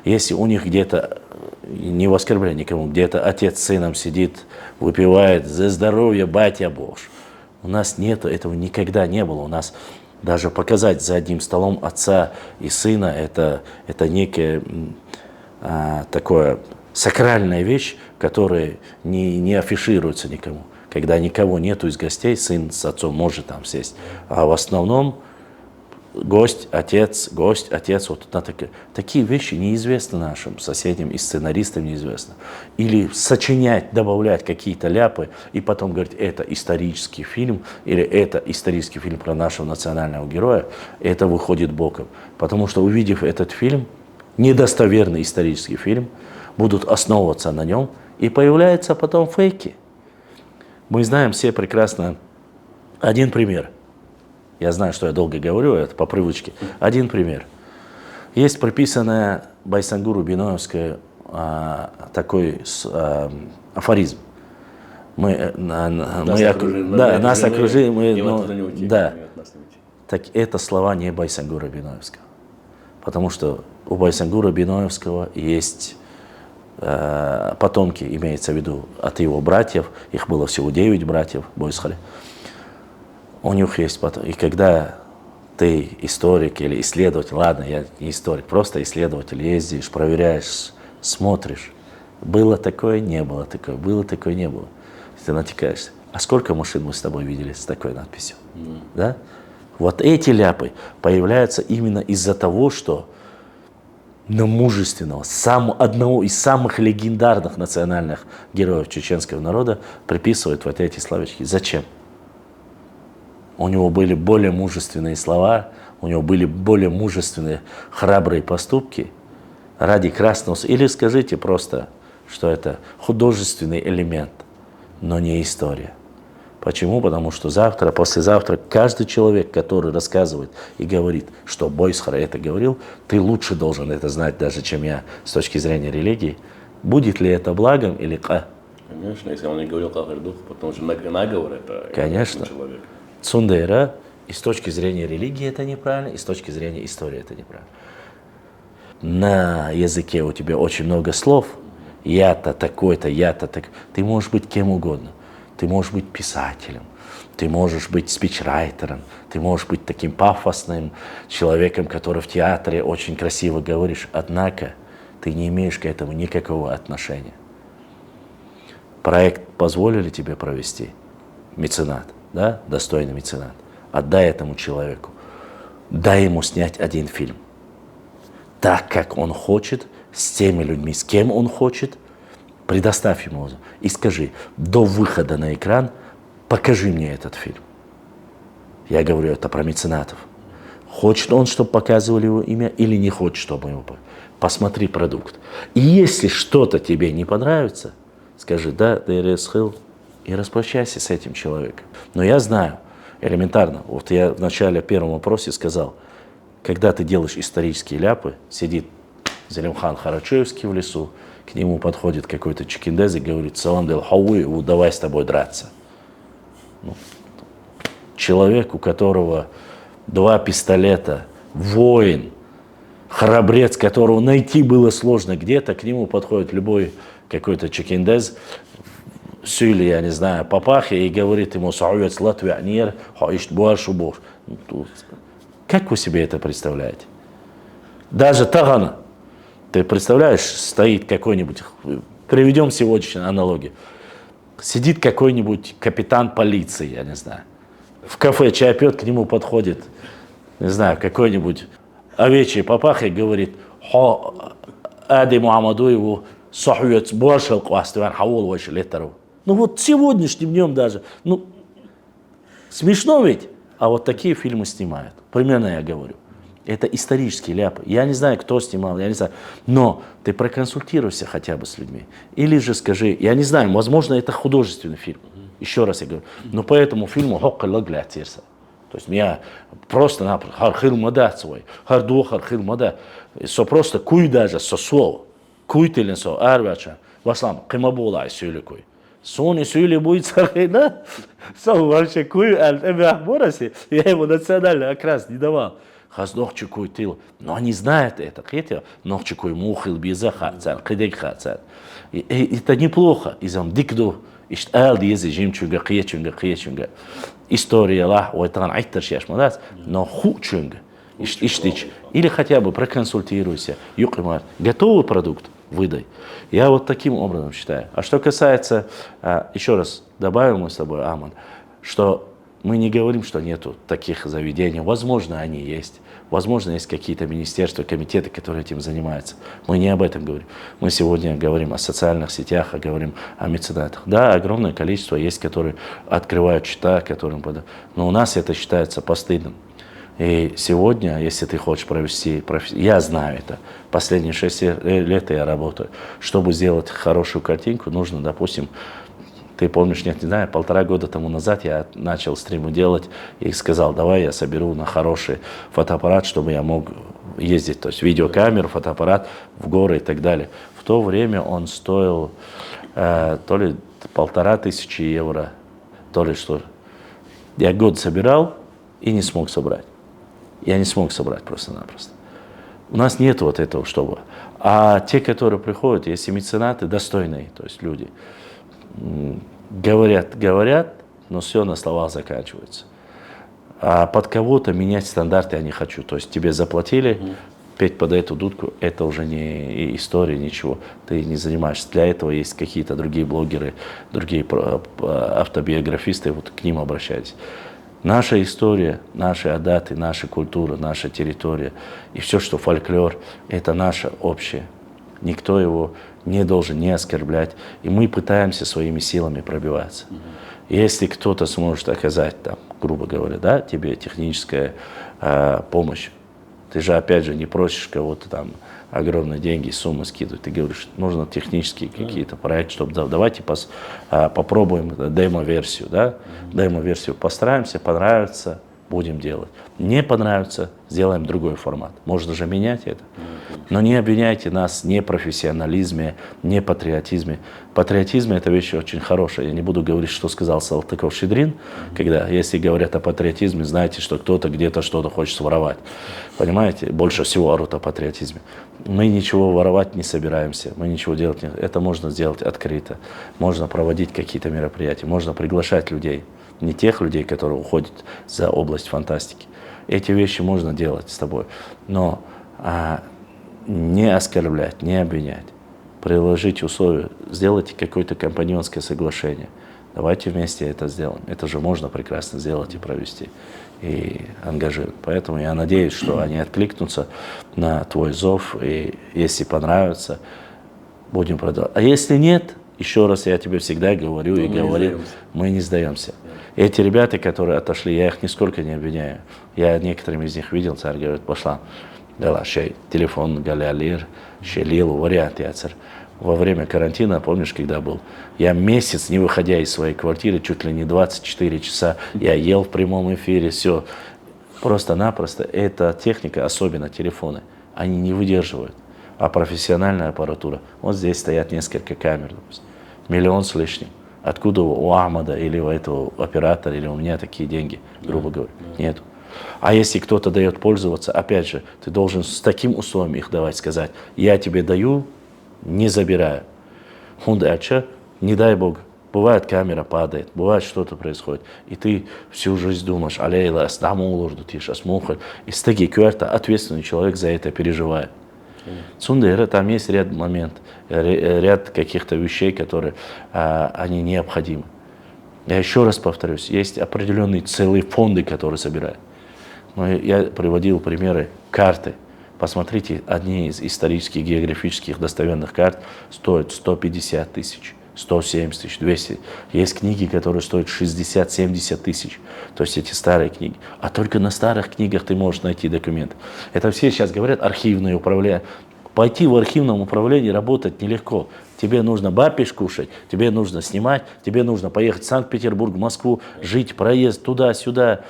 Если у них где-то, не в оскорбляя никому, где-то отец с сыном сидит, выпивает за здоровье, батя Бож. У нас нету, этого никогда не было. У нас даже показать за одним столом отца и сына, это некая такая сакральная вещь, которая не афишируется никому. Когда никого нету из гостей, сын с отцом может там сесть. А в основном гость, отец, вот такие вещи неизвестны нашим соседям и сценаристам неизвестно. Или сочинять, добавлять какие-то ляпы и потом говорить, это исторический фильм, или это исторический фильм про нашего национального героя, это выходит боком. Потому что, увидев этот фильм, недостоверный исторический фильм, будут основываться на нем, и появляются потом фейки. Мы знаем все прекрасно один пример. Я знаю, что я долго говорю, это по привычке. Один пример. Есть прописанная Байсангуру Биноевская такой афоризм. Нас окружили, так это слова не Байсангура Биноевского. Потому что у Байсангура Биноевского есть потомки, имеется в виду от его братьев, их было всего 9 братьев, Бойсхали. У них есть потом. И когда ты историк или исследователь, ладно, я не историк, просто исследователь, ездишь, проверяешь, смотришь, было такое, не было такое, было такое, не было. Ты натыкаешься. А сколько машин мы с тобой видели с такой надписью? Да? Вот эти ляпы появляются именно из-за того, что на мужественного, одного из самых легендарных национальных героев чеченского народа приписывают вот эти словечки. Зачем? У него были более мужественные слова, у него были более мужественные, храбрые поступки ради красного. Или скажите просто, что это художественный элемент, но не история. Почему? Потому что завтра, послезавтра каждый человек, который рассказывает и говорит, что Бойсхара это говорил, ты лучше должен это знать, даже чем я, с точки зрения религии. Будет ли это благом или ка? Конечно, если он не говорил Кахардух, потому что наговор это конечно. Человек. Цундейра, и с точки зрения религии это неправильно, и с точки зрения истории это неправильно. На языке у тебя очень много слов. Я-то такой-то, я-то так. Ты можешь быть кем угодно. Ты можешь быть писателем, ты можешь быть спичрайтером, ты можешь быть таким пафосным человеком, который в театре очень красиво говоришь, однако ты не имеешь к этому никакого отношения. Проект позволили тебе провести, меценат, да, достойный меценат, отдай этому человеку, дай ему снять один фильм, так как он хочет, с теми людьми, с кем он хочет. Предоставь ему и скажи, до выхода на экран покажи мне этот фильм. Я говорю это про меценатов. Хочет он, чтобы показывали его имя, или не хочет, чтобы его показывали. Посмотри продукт. И если что-то тебе не понравится, скажи, да, ДРСХИЛ, и распрощайся с этим человеком. Но я знаю, элементарно, вот я в начале первом вопросе сказал, когда ты делаешь исторические ляпы, сидит Зелимхан Харачевский в лесу, к нему подходит какой-то чекиндез и говорит, салам дел хауи, давай с тобой драться. Ну, человек, у которого 2 пистолета, воин, храбрец, которого найти было сложно где-то, к нему подходит любой какой-то чекиндез, сюли, я не знаю, папахе, и говорит ему, сауец латвианир, хаишт буашу бош. Как вы себе это представляете? Даже Тагана. Ты представляешь, стоит какой-нибудь, приведем сегодняшнюю аналогию, сидит какой-нибудь капитан полиции, я не знаю, в кафе чай пьет, к нему подходит, не знаю, какой-нибудь овечий папаха и говорит, ади Мухаммадуеву сахуец бошел квастуан хаул ваш летару. Ну вот сегодняшним днем даже, ну смешно ведь, а вот такие фильмы снимают, примерно я говорю. Это исторические ляпы. Я не знаю, кто снимал, я не знаю. Но ты проконсультируйся хотя бы с людьми. Или же скажи, я не знаю, возможно, это художественный фильм. Еще раз я говорю. Но по этому фильму То есть меня просто-напросто хархилмада свой, харду хархилмада, со просто куй даже со слова, куй телен со арвача, васлам, кимабулай сюликуй. Сони сюли будет сархина, сам вообще куй аль-эмяхбораси, я ему национальный окрас не давал. Хаздохчу куй тыл, но они знают это, хотя нохчу куй мухил биза хацар, кидек хацар. Это неплохо, изам дикду. Ишт ал диези жимчунга, киечунга. История лах, ой, тан айттершеш мадас, но хучунга. Иштич. Или хотя бы проконсультируйся. Юкимар, готовый продукт выдай. Я вот таким образом считаю. А что касается, еще раз добавим мы с тобой, Аман, что мы не говорим, что нету таких заведений. Возможно, они есть. Возможно, есть какие-то министерства, комитеты, которые этим занимаются. Мы не об этом говорим. Мы сегодня говорим о социальных сетях, говорим о меценатах. Да, огромное количество есть, которые открывают счета, которым подают. Но у нас это считается постыдным. И сегодня, если ты хочешь провести, я знаю это, последние 6 лет я работаю. Чтобы сделать хорошую картинку, нужно, допустим, ты помнишь, нет, не знаю, 1,5 года тому назад я начал стримы делать и сказал, давай я соберу на хороший фотоаппарат, чтобы я мог ездить, то есть видеокамеру, фотоаппарат в горы и так далее. В то время он стоил то ли 1500 евро, то ли что. Я год собирал и не смог собрать. Я не смог собрать просто-напросто. У нас нет вот этого, чтобы. А те, которые приходят, если меценаты достойные, то есть люди, говорят, но все на словах заканчивается. А под кого-то менять стандарты я не хочу. То есть тебе заплатили, петь под эту дудку, это уже не история, ничего. Ты не занимаешься. Для этого есть какие-то другие блогеры, другие автобиографисты, вот к ним обращайтесь. Наша история, наши адаты, наша культура, наша территория и все, что фольклор, это наше общее. Никто его не должен не оскорблять. И мы пытаемся своими силами пробиваться. Если кто-то сможет оказать, там, грубо говоря, да, тебе техническая помощь, ты же опять же не просишь кого-то там огромные деньги, суммы скидывать. Ты говоришь, нужно технические какие-то проекты, чтобы давайте попробуем демо-версию, да? Демо-версию постараемся, понравится, будем делать. Не понравится, сделаем другой формат. Можно же менять это. Но не обвиняйте нас в непрофессионализме, не патриотизме. Патриотизм – это вещь очень хорошая. Я не буду говорить, что сказал Салтыков-Щедрин, когда, если говорят о патриотизме, знаете, что кто-то где-то что-то хочет своровать. Понимаете? Больше всего орут о патриотизме. Мы ничего воровать не собираемся, мы ничего делать не... Это можно сделать открыто. Можно проводить какие-то мероприятия, можно приглашать людей. Не тех людей, которые уходят за область фантастики. Эти вещи можно делать с тобой. Но не оскорблять, не обвинять, приложить условия, сделайте какое-то компаньонское соглашение. Давайте вместе это сделаем. Это же можно прекрасно сделать и провести, и ангажировать. Поэтому я надеюсь, что они откликнутся на твой зов, и если понравится, будем продолжать. А если нет, еще раз я тебе всегда говорю и говорю, мы не сдаемся. Эти ребята, которые отошли, я их нисколько не обвиняю. Я некоторыми из них видел, царь говорит, пошла. Дала шей, телефон, галялир, шелил, вариант яцер. Во время карантина, помнишь, когда был? Я месяц, не выходя из своей квартиры, чуть ли не 24 часа, я ел в прямом эфире, все. Просто-напросто эта техника, особенно телефоны, они не выдерживают. А профессиональная аппаратура, вот здесь стоят несколько камер, допустим, 1 миллион с лишним. Откуда у Ахмада или у этого оператора, или у меня такие деньги, грубо говоря, нету. А если кто-то дает пользоваться, опять же, ты должен с таким условием их давать, сказать, я тебе даю, не забираю. Хундача, не дай Бог, бывает камера падает, бывает что-то происходит, и ты всю жизнь думаешь, алейла, астаму уложду, ты сейчас мухаль, и с такие кверта ответственный человек за это переживает. Сундера, там есть ряд моментов, ряд каких-то вещей, которые они необходимы. Я еще раз повторюсь, есть определенные целые фонды, которые собирают. Но я приводил примеры карты. Посмотрите, одни из исторических, географических достоверных карт стоят 150 тысяч, 170 тысяч, 200. Есть книги, которые стоят 60-70 тысяч. То есть эти старые книги. А только на старых книгах ты можешь найти документы. Это все сейчас говорят архивное управление. Пойти в архивном управлении работать нелегко. Тебе нужно бапиш кушать, тебе нужно снимать, тебе нужно поехать в Санкт-Петербург, в Москву, жить, проезд туда-сюда.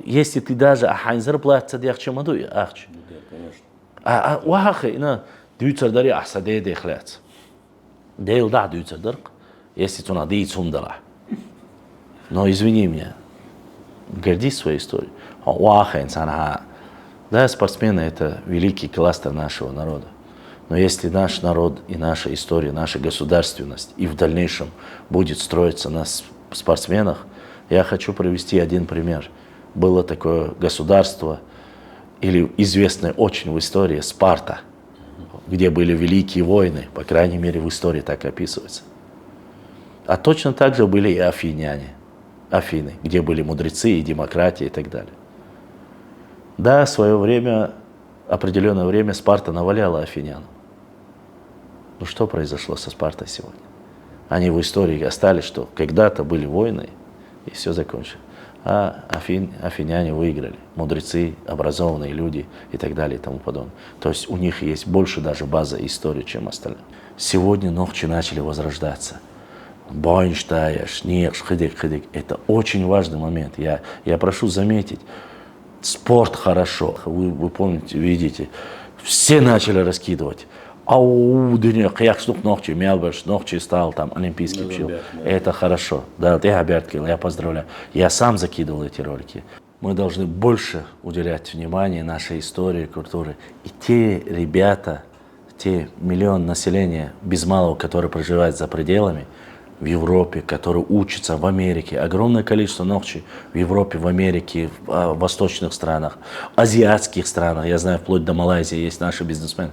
Если ты даже ахайнзар платца диахчамаду ахч. Конечно. Уахай на дюйцардари ахсаде дехляц. Дейл да дюйцардарк, если тuna дийцундала. Но извини меня, гордись своей историей. Уахай инсанха. Да, спортсмены — это великий кластер нашего народа. Но если наш народ и наша история, наша государственность и в дальнейшем будет строиться на спортсменах, я хочу привести один пример. Было такое государство, или известное очень в истории, Спарта, где были великие войны, по крайней мере в истории так описывается. А точно так же были и афиняне, Афины, где были мудрецы и демократия и так далее. Да, в свое время, определенное время Спарта наваляла афинян. Ну что произошло со Спартой сегодня? Они в истории остались, что когда-то были войны, и все закончилось. А афиняне выиграли. Мудрецы, образованные люди и так далее и тому подобное. То есть у них есть больше даже база истории, чем остальные. Сегодня ногчи начали возрождаться. Бойнштайр, шнех, хидик. Это очень важный момент. Я прошу заметить, спорт хорошо. Вы помните, видите, все начали раскидывать. Ау, дыня, как штук ногчи, Мелберш, ногчи стал там олимпийский пчел. Это хорошо. Да, я поздравляю. Я сам закидывал эти ролики. Мы должны больше уделять внимание нашей истории, культуре. И те ребята, те миллион населения без малого, которые проживают за пределами, в Европе, которые учатся в Америке, огромное количество ногчи в Европе, в Америке, в восточных странах, азиатских странах, я знаю, вплоть до Малайзии есть наши бизнесмены.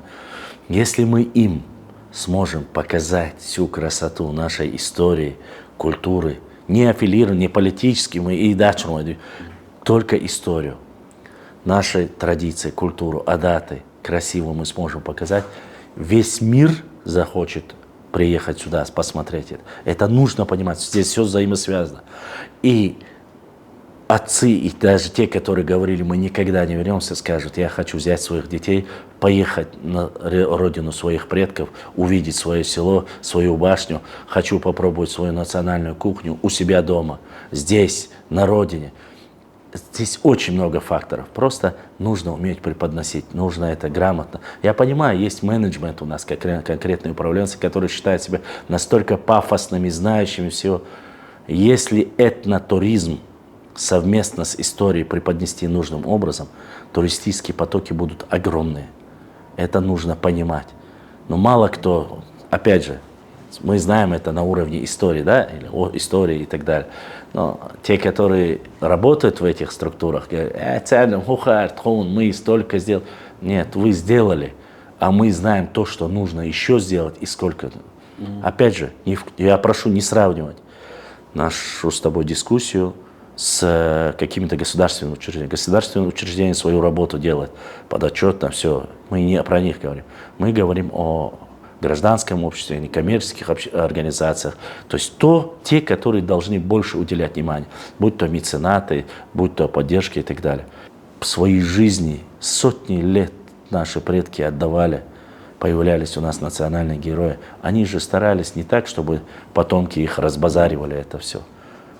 Если мы им сможем показать всю красоту нашей истории, культуры, не аффилированной, не политически, мы и дальше, только историю, наши традиции, культуру, адаты, красиво мы сможем показать, весь мир захочет приехать сюда, посмотреть это. Это нужно понимать, здесь все взаимосвязано. И отцы, и даже те, которые говорили, мы никогда не вернемся, скажут, я хочу взять своих детей, поехать на родину своих предков, увидеть свое село, свою башню, хочу попробовать свою национальную кухню у себя дома, здесь, на родине. Здесь очень много факторов, просто нужно уметь преподносить, нужно это грамотно. Я понимаю, есть менеджмент у нас, конкретные управленцы, которые считают себя настолько пафосными, знающими все. Если этнотуризм совместно с историей преподнести нужным образом, туристические потоки будут огромные. Это нужно понимать. Но мало кто, опять же, мы знаем это на уровне истории, да, или о истории и так далее. Но те, которые работают в этих структурах, говорят, мы столько сделали. Нет, вы сделали, а мы знаем то, что нужно еще сделать и сколько. Опять же, я прошу не сравнивать нашу с тобой дискуссию с какими-то государственными учреждениями. Государственные учреждения свою работу делают подотчетно, все. Мы не про них говорим. Мы говорим о гражданском обществе, некоммерческих организациях. То есть те, которые должны больше уделять внимание, будь то меценаты, будь то поддержки и так далее. В своей жизни сотни лет наши предки отдавали, появлялись у нас национальные герои. Они же старались не так, чтобы потомки их разбазаривали это все.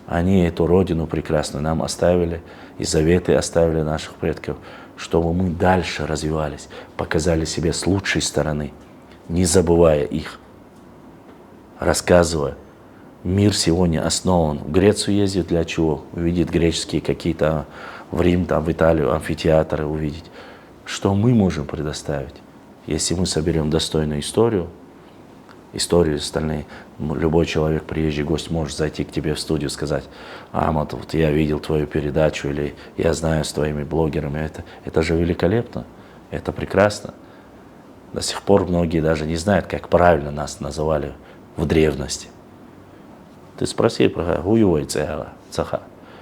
Они эту родину прекрасную нам оставили, и заветы оставили наших предков, чтобы мы дальше развивались, показали себя с лучшей стороны, не забывая их, рассказывая. Мир сегодня основан. В Грецию ездит для чего? Увидеть греческие какие-то, в Рим, там, в Италию, амфитеатры увидеть. Что мы можем предоставить? Если мы соберем достойную историю остальные, любой человек, приезжий гость, может зайти к тебе в студию и сказать, Ахмад, вот я видел твою передачу, или я знаю с твоими блогерами. Это же великолепно, это прекрасно. До сих пор многие даже не знают, как правильно нас называли в древности. Ты спроси про Гуюй Цаха.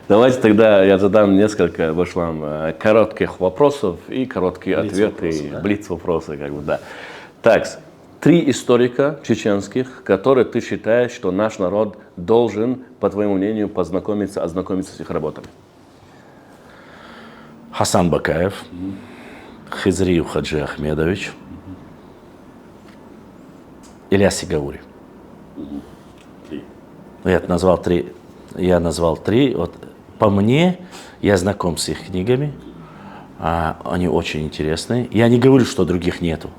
Давайте тогда я задам несколько, Башлам, коротких вопросов и короткие ответы, да. блиц-вопросы, как бы, да. Так, 3 историка чеченских, которые ты считаешь, что наш народ должен, по твоему мнению, ознакомиться с их работами. Хасан Бакаев, Хизриев Хаджи Ахмедович, Ильяс Сигаури. Я назвал 3. Вот по мне, я знаком с их книгами, они очень интересные. Я не говорю, что других нету.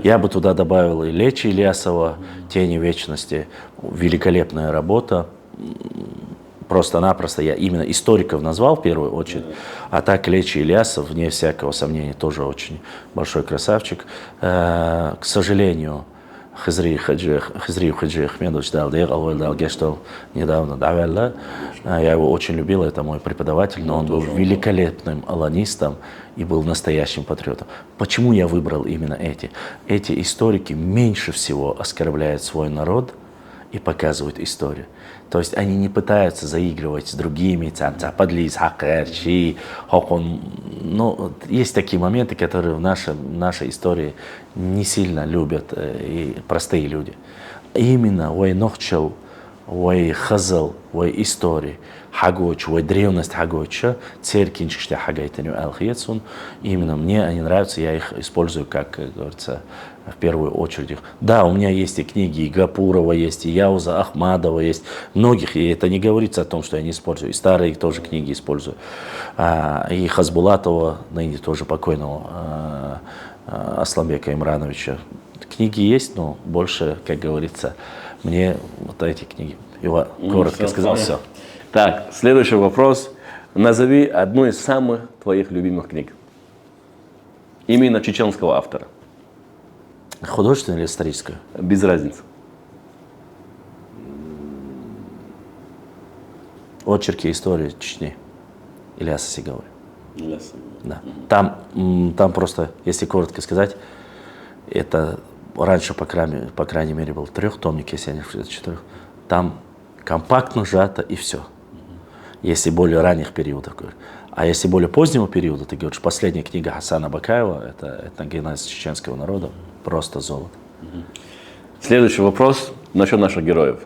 Я бы туда добавил и Лечи Ильясова, «Тени вечности», великолепная работа. Просто-напросто я именно историков назвал в первую очередь, а так Лечи Ильясов, вне всякого сомнения, тоже очень большой красавчик. К сожалению, Хизри Хаджи Ахмедович что недавно давал. Я его очень любил, это мой преподаватель, но он был великолепным аланистом и был настоящим патриотом. Почему я выбрал именно эти? Эти историки меньше всего оскорбляют свой народ и показывают историю. То есть они не пытаются заигрывать с другими, но есть такие моменты, которые в нашей истории не сильно любят и простые люди. Именно ой нохчел, ой хазал, ой истории, хагоч, ой древность хагоча, церкинчиште хагайтаню алхиецун. Именно мне они нравятся, я их использую, как говорится, в первую очередь. Да, у меня есть и книги, и Гапурова есть, и Яуза Ахмадова есть, многих, и это не говорится о том, что я не использую, и старые тоже книги использую, и Хазбулатова, ныне тоже покойного Асламбека Имрановича. Книги есть, но больше, как говорится, мне вот эти книги. Ива коротко сказал, все. Так, следующий вопрос. Назови одну из самых твоих любимых книг. Именно чеченского автора. Художественную или историческую? Без разницы. Очерки истории Чечни. Ильяса Сигавой. Да. Там просто, если коротко сказать, это раньше, по крайней мере, был трехтомник, если я не ошибаюсь, 4. Там компактно сжато и все. Если более ранних периодов. А если более позднего периода, ты говоришь, последняя книга Хасана Бакаева, это генез чеченского народа, просто золото. Следующий вопрос насчет наших героев.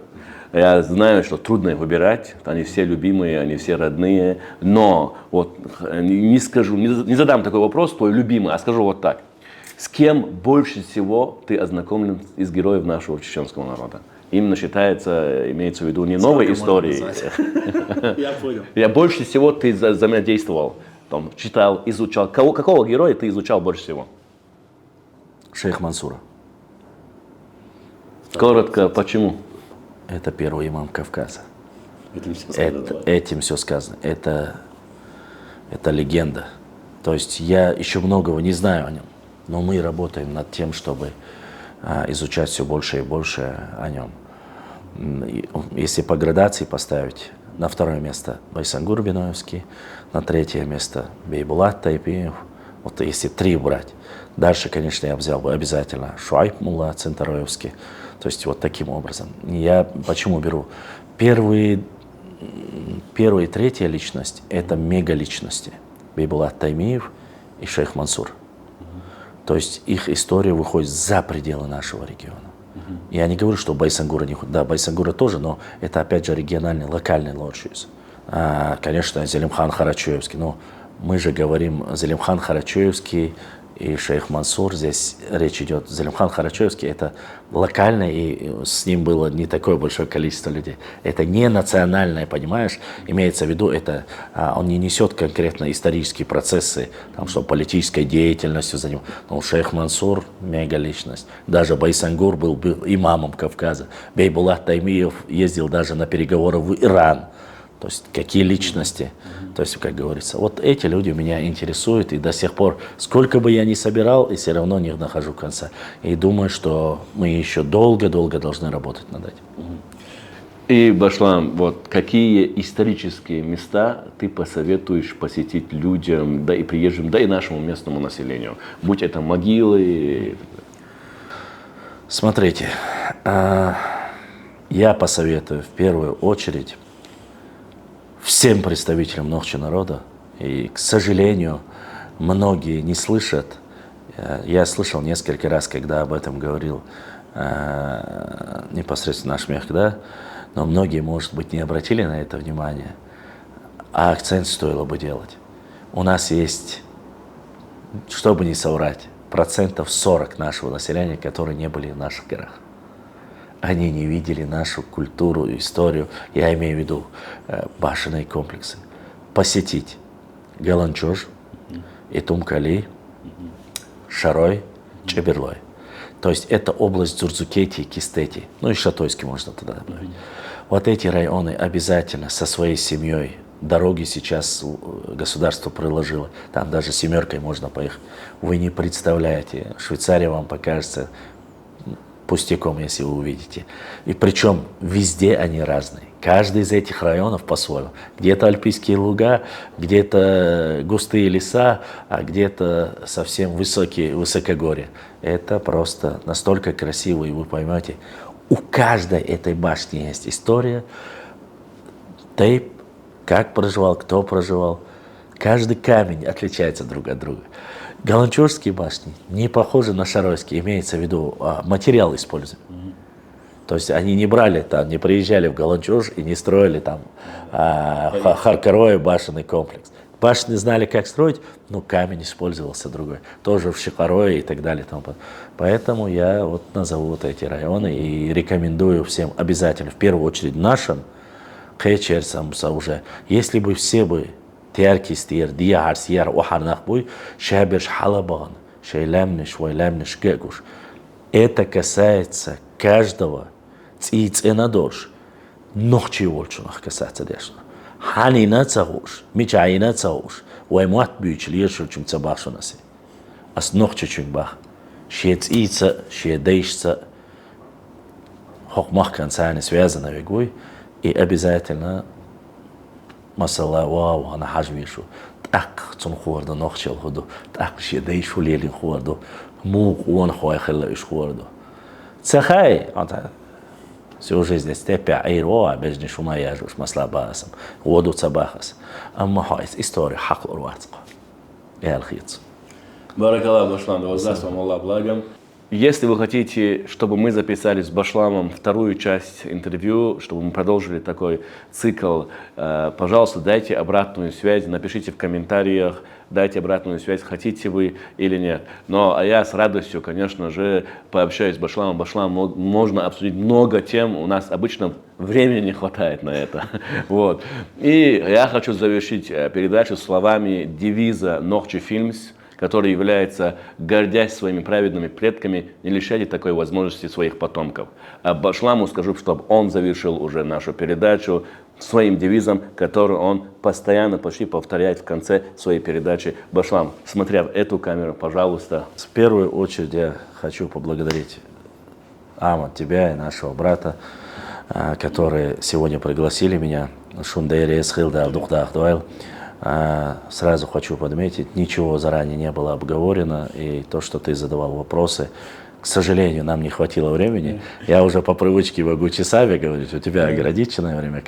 Я знаю, что трудно их выбирать, они все любимые, они все родные, но вот не задам такой вопрос, твой любимый, а скажу вот так. С кем больше всего ты ознакомлен из героев нашего чеченского народа? Именно считается, имеется в виду не новой истории. Я понял. Я больше всего ты взаимодействовал, там, читал, изучал. Какого героя ты изучал больше всего? Шейх Мансура. Коротко, почему? Это первый имам Кавказа. Этим все сказано. Этим все сказано. Это легенда. То есть я еще многого не знаю о нем, но мы работаем над тем, чтобы изучать все больше и больше о нем. Если по градации поставить, на второе место Байсангур Биноевский, на третье место Бейбулат Тайпиев, вот если 3 брать. Дальше, конечно, я взял бы обязательно Шуайб Мулла Центароевский. То есть вот таким образом. Я почему беру? Первая и третья личность – это мегаличности. Бейбулат Таймиев и Шейх Мансур. То есть их история выходит за пределы нашего региона. Я не говорю, что Байсангура не ходит. Да, Байсангура тоже, но это опять же региональный, локальный лорчиз. Конечно, Зелимхан Харачуевский. Но мы же говорим Зелимхан Харачуевский и Шейх Мансур. Здесь речь идет. Зелимхан Харачуевский это локальный, и с ним было не такое большое количество людей. Это не национальное, понимаешь? Имеется в виду, это он не несет конкретно исторические процессы, там, что политической деятельностью за ним. Но Шейх Мансур мега личность. Даже Байсангур был имамом Кавказа. Бейбулат Таймиев ездил даже на переговоры в Иран. То есть какие личности, то есть, как говорится, вот эти люди меня интересуют, и до сих пор, сколько бы я ни собирал, и все равно не нахожу конца. И думаю, что мы еще долго-долго должны работать над этим. И, Башлам, вот какие исторические места ты посоветуешь посетить людям, да и приезжим, да и нашему местному населению? Будь это могилы. Смотрите, я посоветую в первую очередь всем представителям Нохчи народа, и, к сожалению, многие не слышат. Я слышал несколько раз, когда об этом говорил непосредственно наш Мех, да, но многие, может быть, не обратили на это внимание, а акцент стоило бы делать. У нас есть, чтобы не соврать, 40% нашего населения, которые не были в наших горах. Они не видели нашу культуру, историю, я имею в виду башенные комплексы, посетить Галанчуж, Итумкали, Шарой, Чеберлой. То есть это область Дзурзукети, Кистети, ну и Шатойский можно туда добавить. Вот эти районы обязательно со своей семьей. Дороги сейчас государство приложило, там даже семеркой можно поехать. Вы не представляете, Швейцария вам покажется пустяком, если вы увидите. И причем везде они разные. Каждый из этих районов по-своему. Где-то альпийские луга, где-то густые леса, а где-то совсем высокогорье. Это просто настолько красиво, и вы поймете, у каждой этой башни есть история, тейп, как проживал, кто проживал. Каждый камень отличается друг от друга. Галанчужские башни не похожи на шаройские, имеется в виду материал используем. То есть они не брали там, не приезжали в Галанчуж и не строили там Харкарой башенный комплекс. Башни знали, как строить, но камень использовался другой. Тоже в Шихарое и так далее. Поэтому я вот назову вот эти районы и рекомендую всем обязательно, в первую очередь нашим, Кэчерсамса уже, если бы все бы Тиаркистир, Диахарсияр, Охарнахбуй, Шаберш Халабан, Шейлямниш, Вайлямниш, Гегуш. Это касается каждого циценадош. Нохчи волчунах касается дешно. Ханина цагуш, Мичаина цагуш, Ваймуат бюч, Лиршул чум цабашунаси. Ас нохчи чумбах. Ше цица, ше дейшца. Хокмах концаны связаны вегуй. И обязательно масала вау, она хажвишу. Так, цун хуарда нохчел худу. Так, ше дейшу лелин хуарду. Мук уон хуайхелла иш хуарду. Цахай, всю жизнь степя айроа, бежни шума яжуш, масла басам. Воду цабахас. Амма хайс история хаклур вацка. И алхиц. Баракаллах, Башлам, да воздаст вам Аллах благом. Если вы хотите, чтобы мы записали с Башламом вторую часть интервью, чтобы мы продолжили такой цикл, пожалуйста, дайте обратную связь, напишите в комментариях, дайте обратную связь, хотите вы или нет. А я с радостью, конечно же, пообщаюсь с Башламом. Башлам, можно обсудить много тем, у нас обычно времени не хватает на это. Вот. И я хочу завершить передачу словами девиза Нохчи Фильмс, который является: гордясь своими праведными предками, не лишайте такой возможности своих потомков. А Башламу скажу, чтобы он завершил уже нашу передачу своим девизом, который он постоянно почти повторяет в конце своей передачи. Башлам, смотря в эту камеру, пожалуйста. В первую очередь я хочу поблагодарить Амат, тебя и нашего брата, которые сегодня пригласили меня. Шундейре Эсхилда Абдухдах Дуайл. Сразу хочу подметить, ничего заранее не было обговорено, и то, что ты задавал вопросы, к сожалению, нам не хватило времени. Я уже по привычке могу часами говорить, у тебя ограниченное время.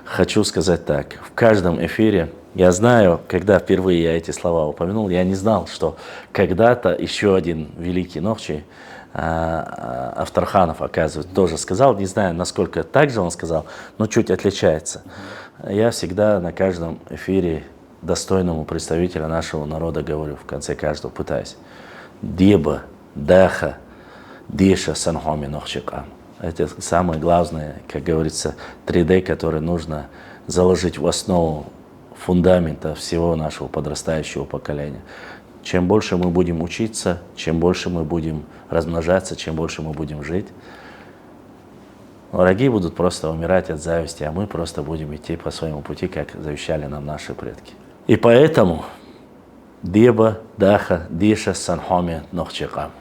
Хочу сказать так, в каждом эфире, я знаю, когда впервые я эти слова упомянул, я не знал, что когда-то еще один великий Нохчи, Авторханов, оказывается, тоже сказал, не знаю, насколько так же он сказал, но чуть отличается. Я всегда на каждом эфире достойному представителю нашего народа говорю, в конце каждого пытаюсь. Деба, даха, деша, санхоми, нохчикам. Это самое главное, как говорится, 3D, которое нужно заложить в основу фундамента всего нашего подрастающего поколения. Чем больше мы будем учиться, чем больше мы будем размножаться, чем больше мы будем жить, враги будут просто умирать от зависти, а мы просто будем идти по своему пути, как завещали нам наши предки. И поэтому Деба, Даха, Диша, Санхоми, Нохчикам.